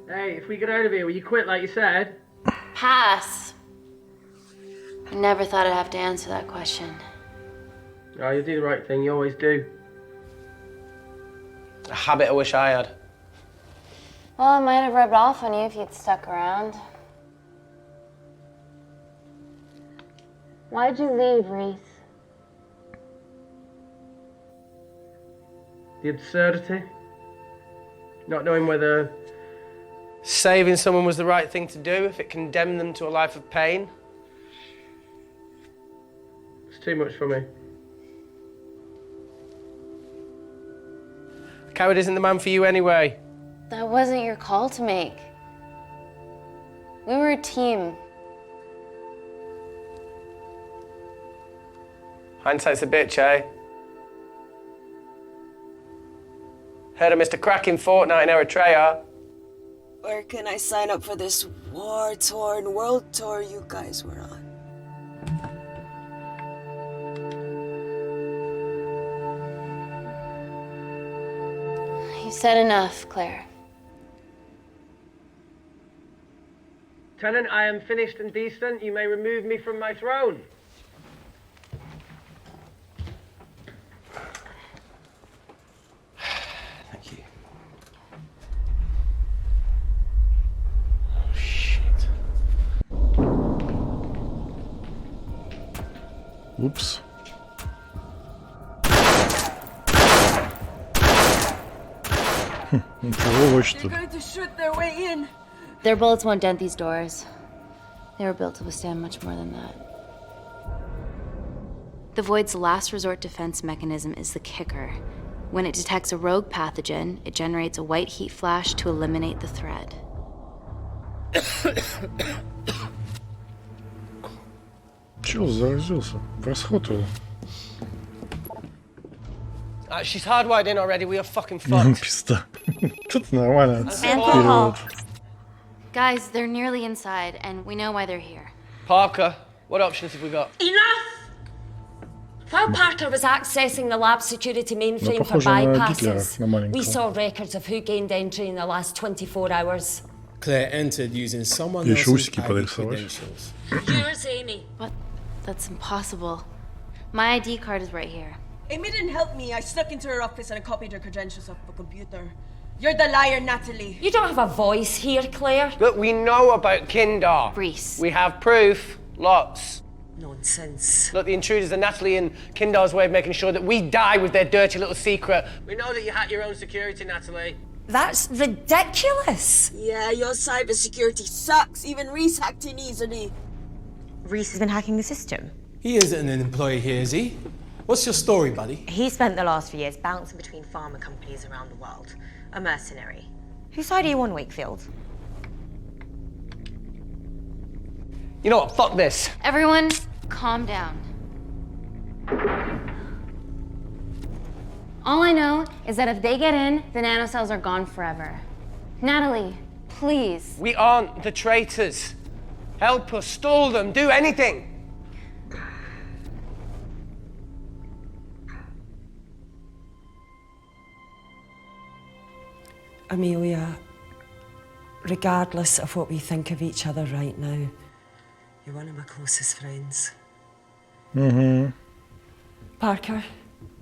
Hey, if we get out of here, will you quit like you said? Pass. I never thought I'd have to answer that question. Oh, you do the right thing, you always do. A habit I wish I had. Well, it might have rubbed off on you if you'd stuck around. Why'd you leave, Reese? The absurdity. Not knowing whether saving someone was the right thing to do if it condemned them to a life of pain. it's too much for me. A coward isn't the man for you anyway. That wasn't your call to make. We were a team. Hindsight's a bitch, eh? Heard of Mr. Cracking Fortnite in Eritrea. Where can I sign up for this war-torn world tour you guys were on? You said enough, Claire. Tenant, I am finished and decent. You may remove me from my throne. Thank you. Oh, shit. Oops. They're going to shoot their way in. Their bullets won't dent these doors. They were built to withstand much more than that. The Void's last resort defense mechanism is the kicker. When it detects a rogue pathogen, it generates a white heat flash to eliminate the threat. Чё заразился? Расход. She's hardwired in already. We are fucking fucked. Пизда. Тут нормально. Alcohol. Guys, they're nearly inside, and we know why they're here. Parker, what options have we got? Enough! While Parker was accessing the lab security mainframe for похоже на bypasses, Гитлера, на маленького. we saw records of who gained entry in the last 24 hours. Claire entered using someone Еще else's усики ID подрисовать. credentials. Yours, Amy. What? That's impossible. My ID card is right here. Amy didn't help me. I snuck into her office and I copied her credentials off a computer. You're the liar, Natalie. You don't have a voice here, Claire. Look, we know about Kindar. Reese. We have proof. Lots. Nonsense. Look, the intruders are Natalie and Kindar's way of making sure that we die with their dirty little secret. We know that you hack your own security, Natalie. That's ridiculous. Yeah, your cybersecurity sucks. Even Reese hacked in easily. Reese has been hacking the system. He isn't an employee here, is he? What's your story, buddy? He spent the last few years bouncing between pharma companies around the world. A mercenary. Whose side are you on, Wakefield? You know what? Fuck this. Everyone, calm down. All I know is that if they get in, the nanocells are gone forever. Natalie, please. We aren't the traitors. Help us, stall them, do anything. Amelia, regardless of what we think of each other right now, You're one of my closest friends. Mm-hmm. Parker?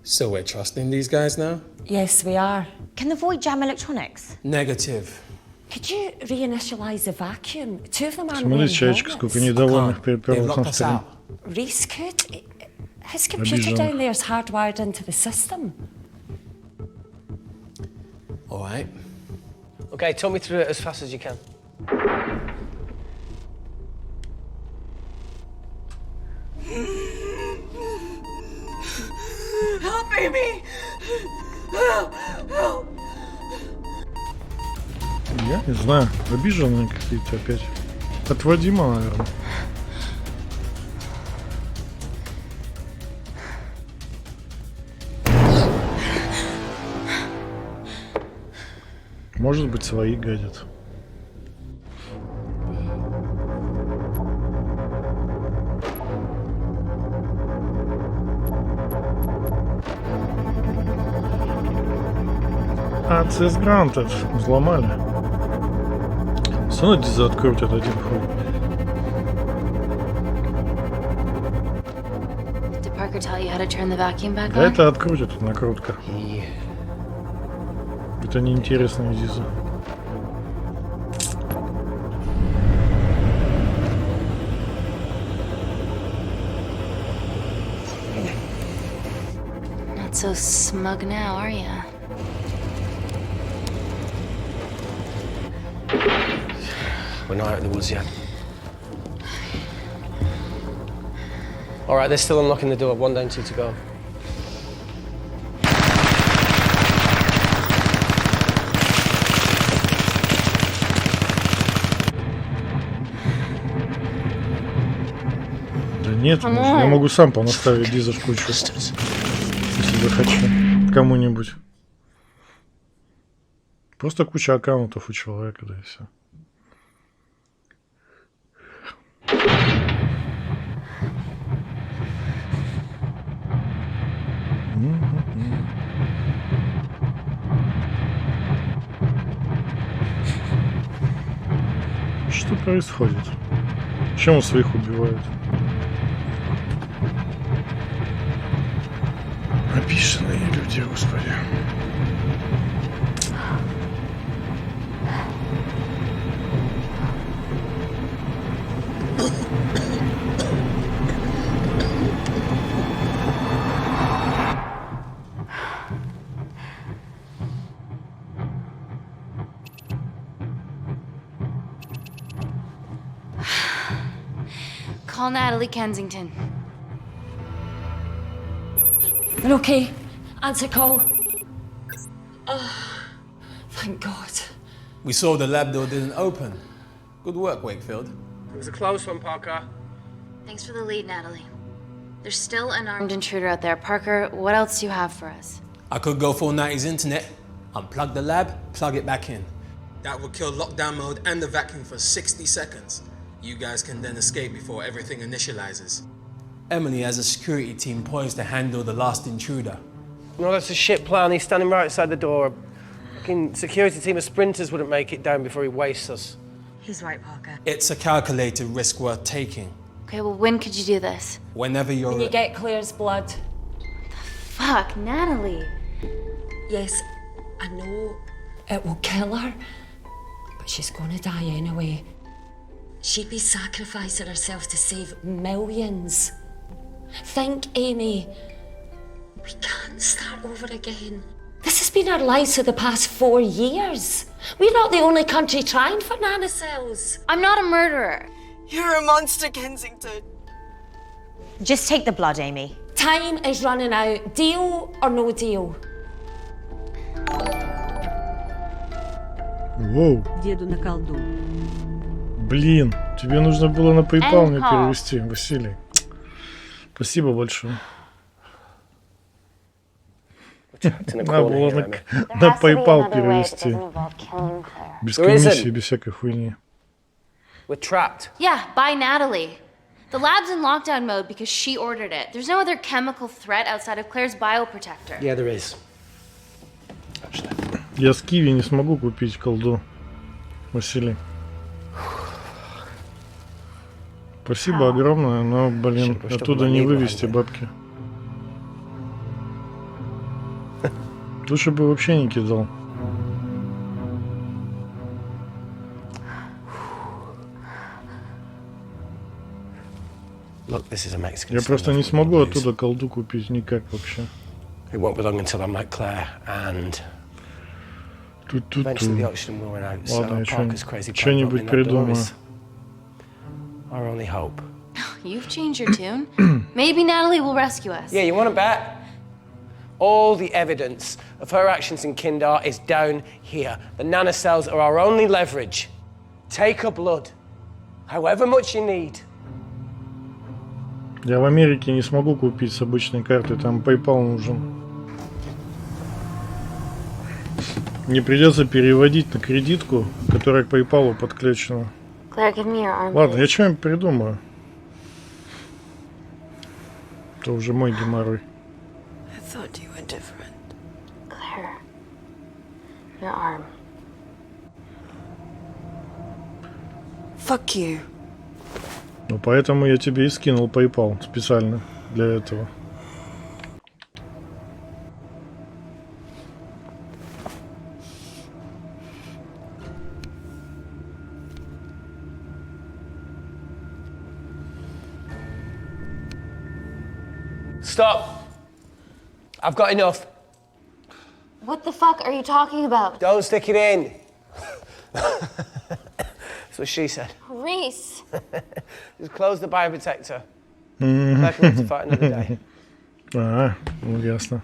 So we're trusting these guys now? Yes, we are. Can the Void jam electronics? Negative. Could you reinitialize the vacuum? Two of them aren't Смотри, wearing чаечка, helmets. сколько недовольных перед первым стрим. Reese could. His computer down there is hardwired into the system. All right. Okay, talk me through it as fast as you can. Help, Amy! Help! Help! Я не знаю, обиженные какие-то опять. От Вадима, наверное. Может быть, свои гадят. А, CS Granted взломали. Все равно диза открутят один хуй. Did Parker tell you how to turn the vacuum back Да on? это открутят, накрутка. Это неинтересная диза. so smug now, are you? We're not out of the woods yet. All right, they're still unlocking the door. 1 down, 2 to go. Да нет, я могу сам понаставить дизель в кучу, если захочу, кому-нибудь. Просто куча аккаунтов у человека, да и все. Что происходит? Чем своих убивают? Описанные люди, господи. Call Natalie Kensington. They're okay. Answer call. Oh, thank God. We saw the lab door didn't open. Good work, Wakefield. It was a close one, Parker. Thanks for the lead, Natalie. There's still an armed intruder out there. Parker, what else do you have for us? I could go full 90s internet, unplug the lab, plug it back in. That would kill lockdown mode and the vacuum for 60 seconds. You guys can then escape before everything initializes. Emily has a security team poised to handle the last intruder. No, that's a shit plan. He's standing right outside the door. A fucking security team of sprinters wouldn't make it down before he wastes us. He's right, Parker. It's a calculated risk worth taking. Okay, well, when could you do this? Whenever you're... When you get Claire's blood. Fuck, Natalie. Yes, I know it will kill her, but she's gonna die anyway. She'd be sacrificing herself to save millions. Think, Amy. We can't start over again. This has been our lives for the past 4 years. We're not the only country trying for nanocells. I'm not a murderer. You're a monster, Kensington. Just take the blood, Amy. Time is running out. Deal or no deal? Воу. Деду на колду. Блин, тебе нужно было на PayPal мне перевести, Василий. Спасибо большое. Надо было на PayPal перевести. Без комиссии, без всякой хуйни. We're trapped. Yeah, by Natalie. The lab's in lockdown mode because she ordered it. There's no other chemical threat outside of Claire's bioprotector. Yeah, there is. Я с Qiwi не смогу купить колду, Василий. Спасибо огромное, но, блин, оттуда не вывести бабки. Лучше бы вообще не кидал. Look, this is a Mexican. Я просто не смогу оттуда колду купить никак вообще. It won't be long until I'm like Claire and eventually the oxygen will run out. Ладно, я So Parker's crazy plan что-нибудь придумаю. Our only hope. You've changed your tune. Maybe Natalie will rescue us. Yeah, you want to bet? All the evidence of her actions in Kindar is down here. The nanocells are our only leverage. Take her blood, however much you need. Я в Америке не смогу купить с обычной карты, там PayPal нужен. Мне придется переводить на кредитку, которая к PayPal подключена. Claire, give me your arm. Ладно, я что-нибудь придумаю. Это уже мой геморрой. I thought you were different. Claire, your arm. Fuck you. Ну, поэтому я тебе и скинул PayPal специально для этого. Stop. I've got enough. What the fuck are you talking about? Don't stick it in. That's what she said. Reese. Just close the bioprotector. Claire can live to fight another day. Ну ясно.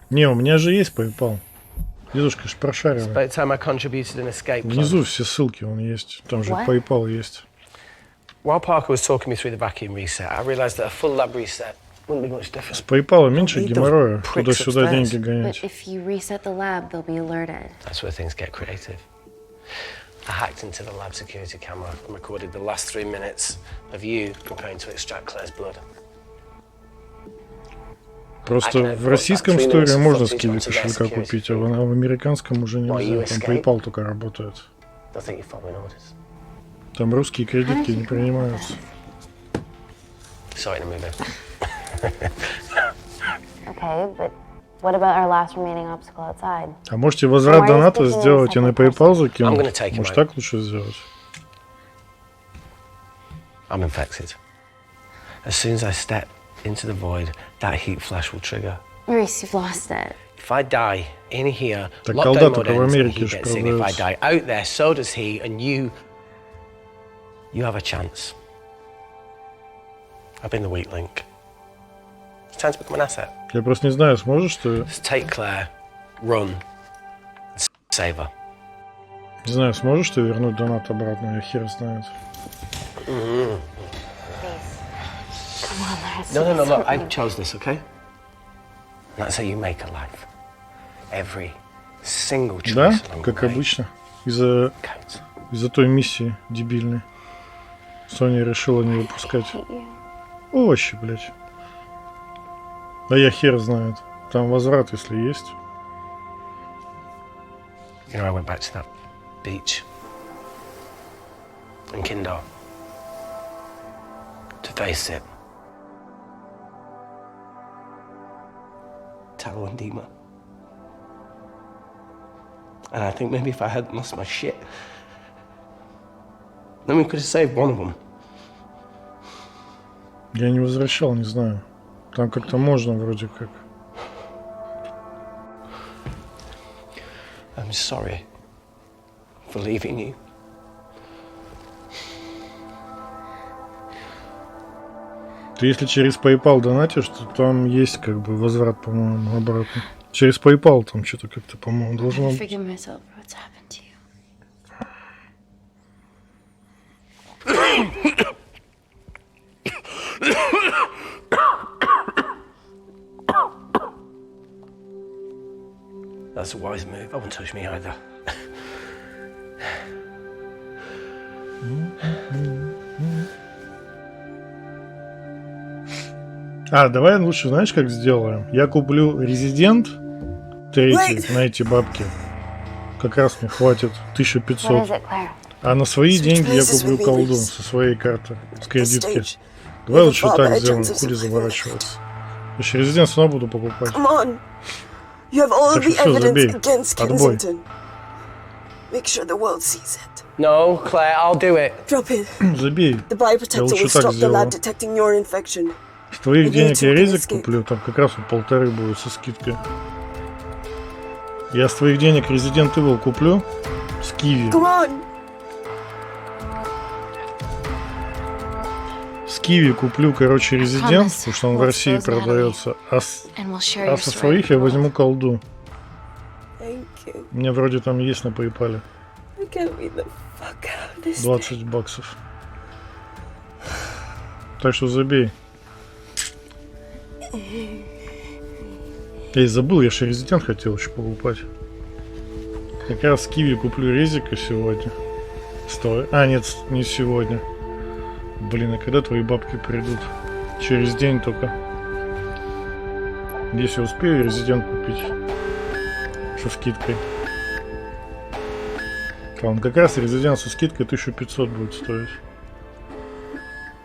Не, у меня же есть PayPal. Дедушка ж прошаривает. By the time I contributed an escape plan. Внизу все ссылки вон есть. Там же PayPal есть. While Parker was talking me through the vacuum reset, I realized that a full lab reset wouldn't be much different. С PayPal меньше геморроя. Туда-сюда деньги But гонять. if you reset the lab, they'll be alerted. That's where things get creative. I hacked into the lab security camera and recorded the last 3 minutes of you preparing to extract Claire's blood. Просто в российском сторе можно с Qiwi кошелька купить, а в американском уже нельзя. Там PayPal только работает. Там русские кредитки не принимаются. Sorry to move in. Okay, but what about our last remaining obstacle outside? А можете возврат доната сделать и на PayPal закинуть? Может так лучше сделать? I'm infected. As soon as I step into the void, that heat flash will trigger. Reese, you've lost it. If I die in here, Так lockdown колда mode только в ends and Америке he же gets in. If I продается. die out there, so does he, and you have a chance. I've been the weak link. It's time to become an asset. Я просто не знаю, сможешь ты... Just take Claire, run, and save her. Не знаю, сможешь ты вернуть донат обратно, я хер знает. No, look, I chose this, okay? That's how you make a life. Every single choice. Да, along как the way. обычно. Из-за той миссии дебильной. Соня решила не выпускать. Овощи, блядь. А я хер знает. Там возврат, если есть. You know, I went back to that beach in Kindar to face it. Talo and Dima. And I think maybe if I hadn't lost my shit, then we could have saved one of them. Я не возвращал, не знаю. Там как-то можно вроде как. I'm sorry for leaving you. Ты если через PayPal донатишь, то там есть как бы возврат, по-моему, обратно. Через PayPal там что-то как-то, по-моему, должно быть. Forgive myself for what's happened to you. That's a wise move. I won't touch me either. Давай лучше, знаешь, как сделаем? Я куплю Резидент 3 на эти бабки. Как раз мне хватит 1500. А на свои деньги я куплю колду со своей карты, с кредитки. Давай лучше так сделаем, хули заворачиваться. Еще Резидент снова буду покупать. You have all Так the что все, evidence забей. against Отбой. Kingston. Make sure the world sees it. No, Claire, I'll do it. Drop it. Забей. The Я bioprotector лучше will так stop the lab сделаю. detecting your infection. С твоих And you денег two я can резик escape. куплю, там как раз 1,5 будет со скидкой. Я с твоих денег Resident Evil куплю с Qiwi. Come on. С Qiwi куплю, короче, Resident, потому что он в России продается. А со своих я возьму колду. Thank you. У меня вроде там есть на PayPal. I can't wait the fuck out of this. 20 баксов. Так что забей. Я и забыл, я же Resident хотел еще покупать. Как раз с Qiwi куплю резика сегодня. Нет, не сегодня. Блин, а когда твои бабки придут? Через день только. Если успею Resident купить. Со скидкой. Он как раз Resident со скидкой 1500 будет стоить.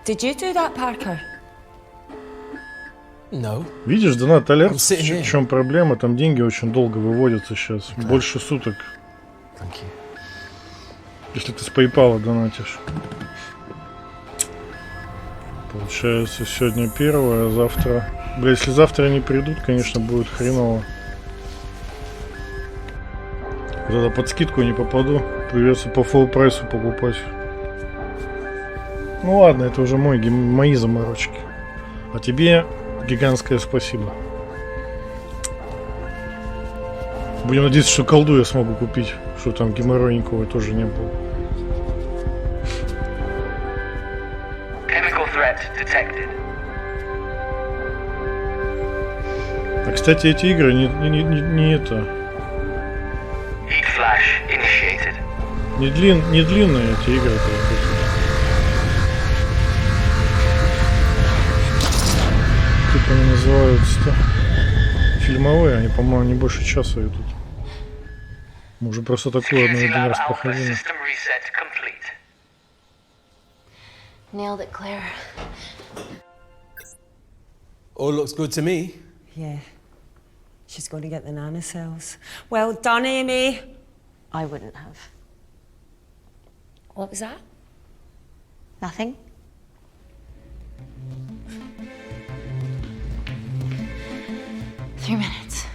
Did you do that, Parker? No. Видишь, донат алерт, I'm sitting here. в чем проблема? Там деньги очень долго выводятся сейчас. Больше суток. Thank you. Если ты с PayPal донатишь. Получается, сегодня 1, а завтра Бля, если завтра они придут, конечно, будет хреново. Тогда под скидку не попаду. Придется по фулл прайсу покупать. Ну ладно, это уже мои заморочки. А тебе гигантское спасибо. Будем надеяться, что колду я смогу купить. Что там геморрой никого тоже не было. А кстати, эти игры не это. Не длинные эти игры. Как они называются-то? Фильмовые, они, по-моему, не больше часа идут. Мы уже просто такую одну один раз проходили. Nailed it, Claire. All looks good to me. Yeah. She's going to get the nanocells. Well done, Amy. I wouldn't have. What was that? Nothing? Three minutes.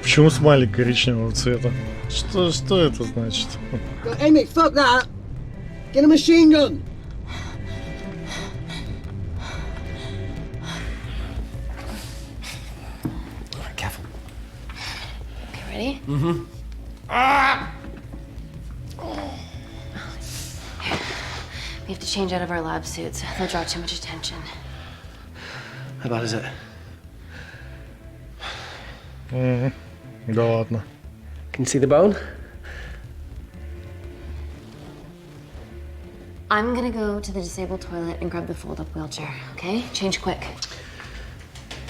Почему смайлик коричневого цвета? Что это значит? Amy, fuck that! Get a machine gun! Alright, careful. Okay, ready? Mm-hmm. We have to change out of our lab suits. They'll draw too much attention. How bad is it? Да ладно. Can you see the bone? I'm gonna go to the disabled toilet and grab the fold-up wheelchair, okay? Change quick.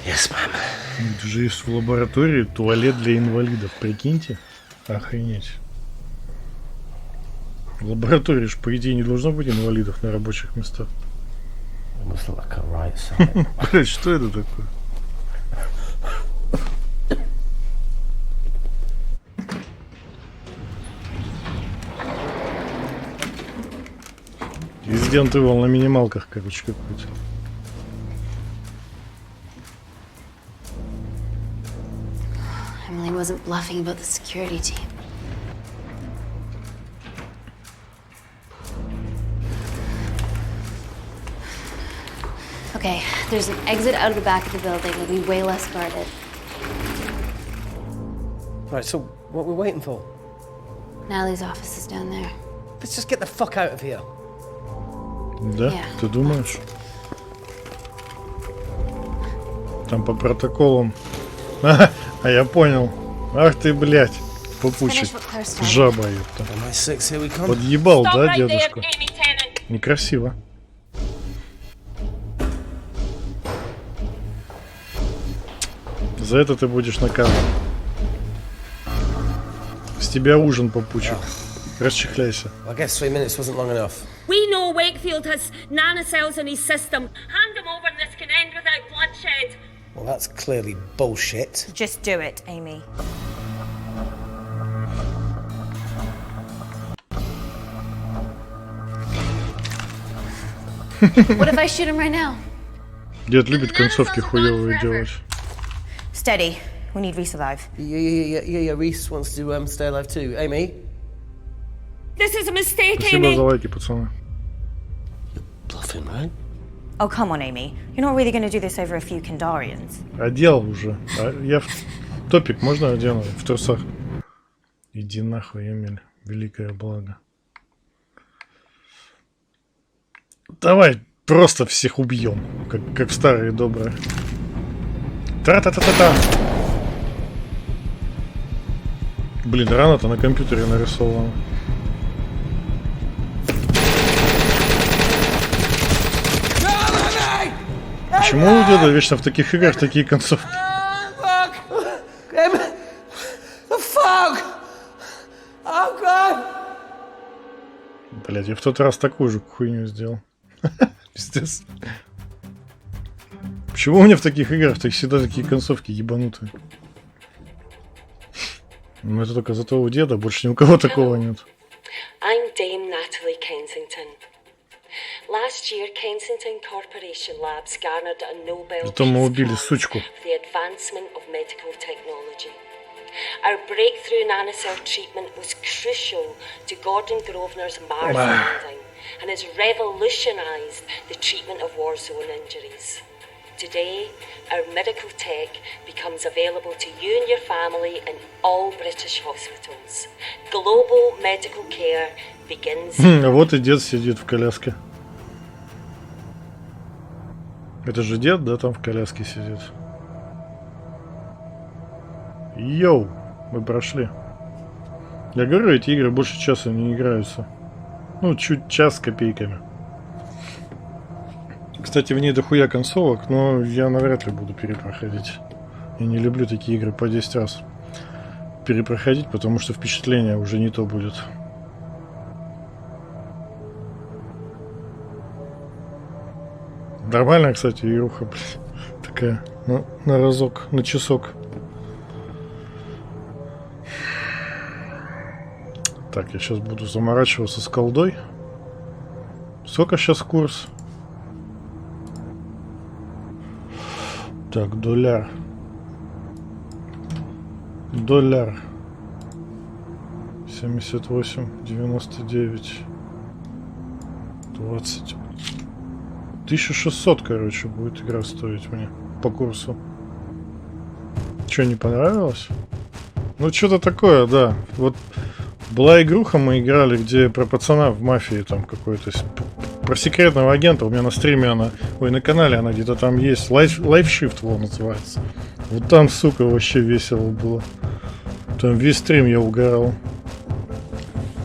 Yes, ma'am. Это же есть в лаборатории туалет для инвалидов, прикиньте. Охренеть. В лаборатории же, по идее, не должно быть инвалидов на рабочих местах. Блять, что это такое? Resident Evil на минималках, короче, какой-то. Emily wasn't bluffing about the security team. Okay, there's an exit out of the back of the building. It'll be way less guarded. Right, so what are we waiting for? Natalie's office is down there. Let's just get the fuck out of here. Да? Yeah. Ты думаешь? Там по протоколам. А я понял. Ах ты, блядь, попутчик. Жаба ёпта. Подъебал, да, дедушка? Некрасиво. За это ты будешь наказан. С тебя ужин, попутчик. Расчехляйся. I guess 3 minutes wasn't long enough. We know Wakefield has nanocells in his system. Hand him over and this can end without bloodshed. Well, that's clearly bullshit. Just do it, Amy. What if I shoot him right now? Дед любит концовки хуёвые делать. Steady. We need Reese alive. Yeah, Reese wants to stay alive too. Amy? This is a mistake, Спасибо Amy. за лайки, пацаны. Bluffing, right? Oh, come on, Amy. You're not really going to do this over a few Kandarians. Одел уже. Я в топик можно одену? В трусах. Иди нахуй, Эмиль. Великое благо. Давай просто всех убьем. Как в старые добрые. Та-та-та-та-та. Блин, рано-то на компьютере нарисовано. Почему у деда вечно в таких играх такие концовки? Блять, я в тот раз такую же хуйню сделал. Пиздец. Почему у меня в таких играх всегда такие концовки ебанутые? Ну это только зато у деда, больше ни у кого такого нет. I'm Dame Natalie Kensington. Last year, Kensington Corporation Labs garnered a Nobel Зато мы Peace убили Prize сучку. for the advancement of medical technology. Our breakthrough nanocell treatment was crucial to Gordon Grosvenor's Mars landing and has revolutionized the treatment of war zone injuries. Today, our medical tech becomes available to you and your family in all British hospitals. Global medical care begins. Вот и дед сидит в коляске. Это же дед, да, там в коляске сидит. Йоу, мы прошли. Я говорю, эти игры больше часа не играются. Ну, чуть час с копейками. Кстати, в ней дохуя концовок, но я навряд ли буду перепроходить. Я не люблю такие игры по 10 раз перепроходить, потому что впечатление уже не то будет. Нормальная, кстати, игруха, блядь. Такая, на разок, на часок. Так, я сейчас буду заморачиваться с колдой. Сколько сейчас курс? Так, доляр. 78,99. 20. 1600, короче, будет игра стоить мне по курсу. Что, не понравилось? Ну, что-то такое, да. Вот была игруха, мы играли, где про пацана в мафии там какой-то, про секретного агента. У меня на стриме она, ой, на канале она где-то там есть. Лайфшифт его называется. Вот там, сука, вообще весело было. Там весь стрим я угорал.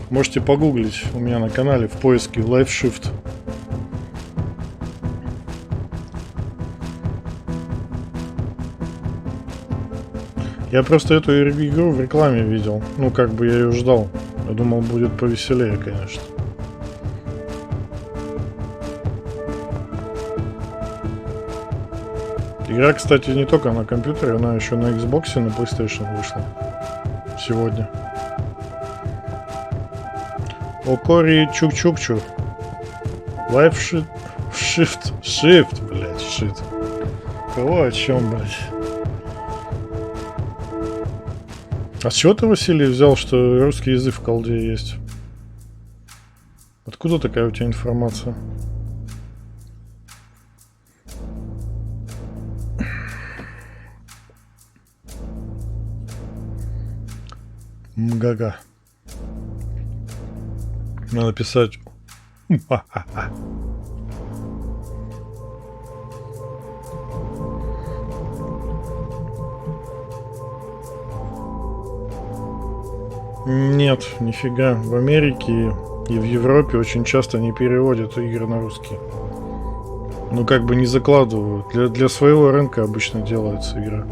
Можете погуглить у меня на канале в поиске Лайфшифт. Я просто эту игру в рекламе видел. Ну, как бы я ее ждал. Я думал, будет повеселее, конечно. Игра, кстати, не только на компьютере, она еще на Xbox и на PlayStation вышла. Сегодня. Окори чук-чук-чук. Shift, блядь, shit. Кого о чем, блядь? А с чего ты, Василий, взял, что русский язык в колде есть? Откуда такая у тебя информация? Мгага. Надо писать. Нет, нифига. В Америке и в Европе очень часто не переводят игры на русский. Ну, как бы не закладывают. Для своего рынка обычно делается игра.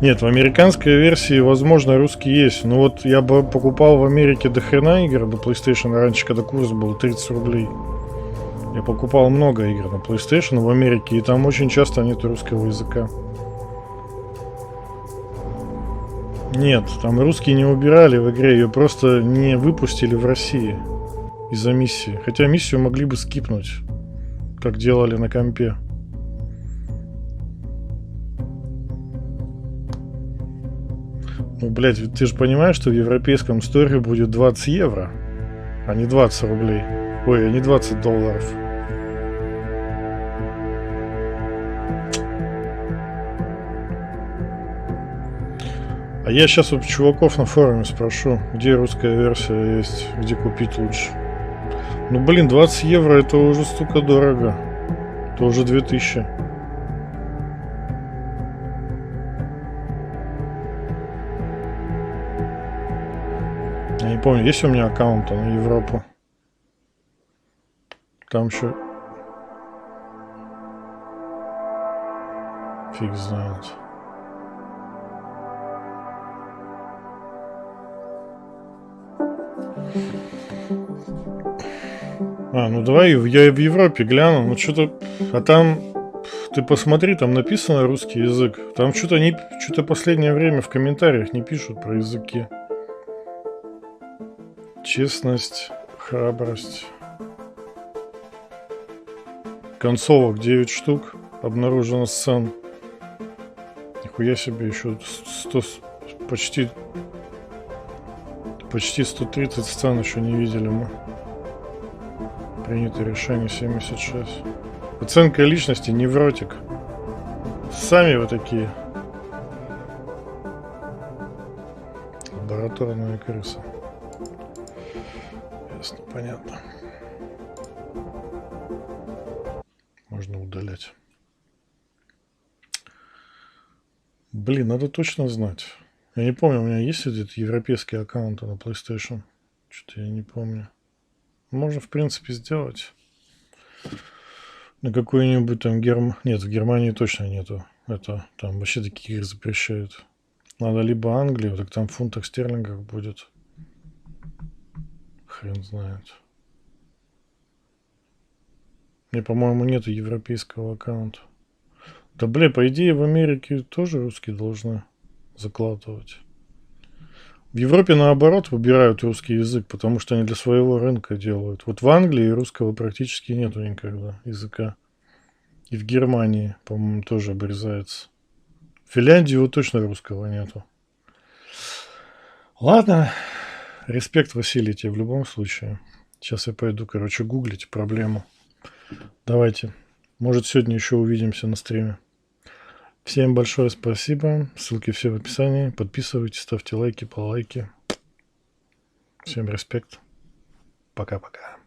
Нет, в американской версии, возможно, русский есть. Но вот я бы покупал в Америке до хрена игр до PlayStation раньше, когда курс был 30 рублей. Я покупал много игр на PlayStation в Америке, и там очень часто нет русского языка. Нет, там русский не убирали в игре, ее просто не выпустили в России из-за миссии. Хотя миссию могли бы скипнуть, как делали на компе. Ну, блядь, ты же понимаешь, что в европейском сторе будет 20 евро, а не 20 рублей. Ой, а не 20 долларов. А я сейчас у чуваков на форуме спрошу, где русская версия есть, где купить лучше. Ну, блин, 20 евро это уже столько дорого. Это уже 2000. Я не помню, есть у меня аккаунт на Европу? Там еще... Фиг знает. А, ну давай я в Европе гляну, ну что-то... А там... Ты посмотри, там написано русский язык. Там что-то последнее время в комментариях не пишут про языки. Честность, храбрость. Концовок 9 штук. Обнаружено сцен. Нихуя себе, еще 100, почти 130 сцен еще не видели мы. Принято решение 76. Оценка личности невротик. Сами вы такие. Лабораторная крыса. Ясно, понятно. Можно удалять. Блин, надо точно знать. Я не помню, у меня есть этот европейский аккаунт на PlayStation. Что-то я не помню. Можно, в принципе, сделать. На какой-нибудь там Нет, в Германии точно нету. Это там вообще такие игры запрещают. Надо либо Англию, так там в фунтах стерлингах будет. Хрен знает. Мне, по-моему, нету европейского аккаунта. Да, бля, по идее, в Америке тоже русские должны закладывать. В Европе, наоборот, выбирают русский язык, потому что они для своего рынка делают. Вот в Англии русского практически нету никогда языка. И в Германии, по-моему, тоже обрезается. В Финляндии вот точно русского нету. Ладно. Респект, Василий, тебе в любом случае. Сейчас я пойду, короче, гуглить проблему. Давайте. Может, сегодня еще увидимся на стриме. Всем большое спасибо. Ссылки все в описании. Подписывайтесь, ставьте лайки, полайки. Всем респект. Пока-пока.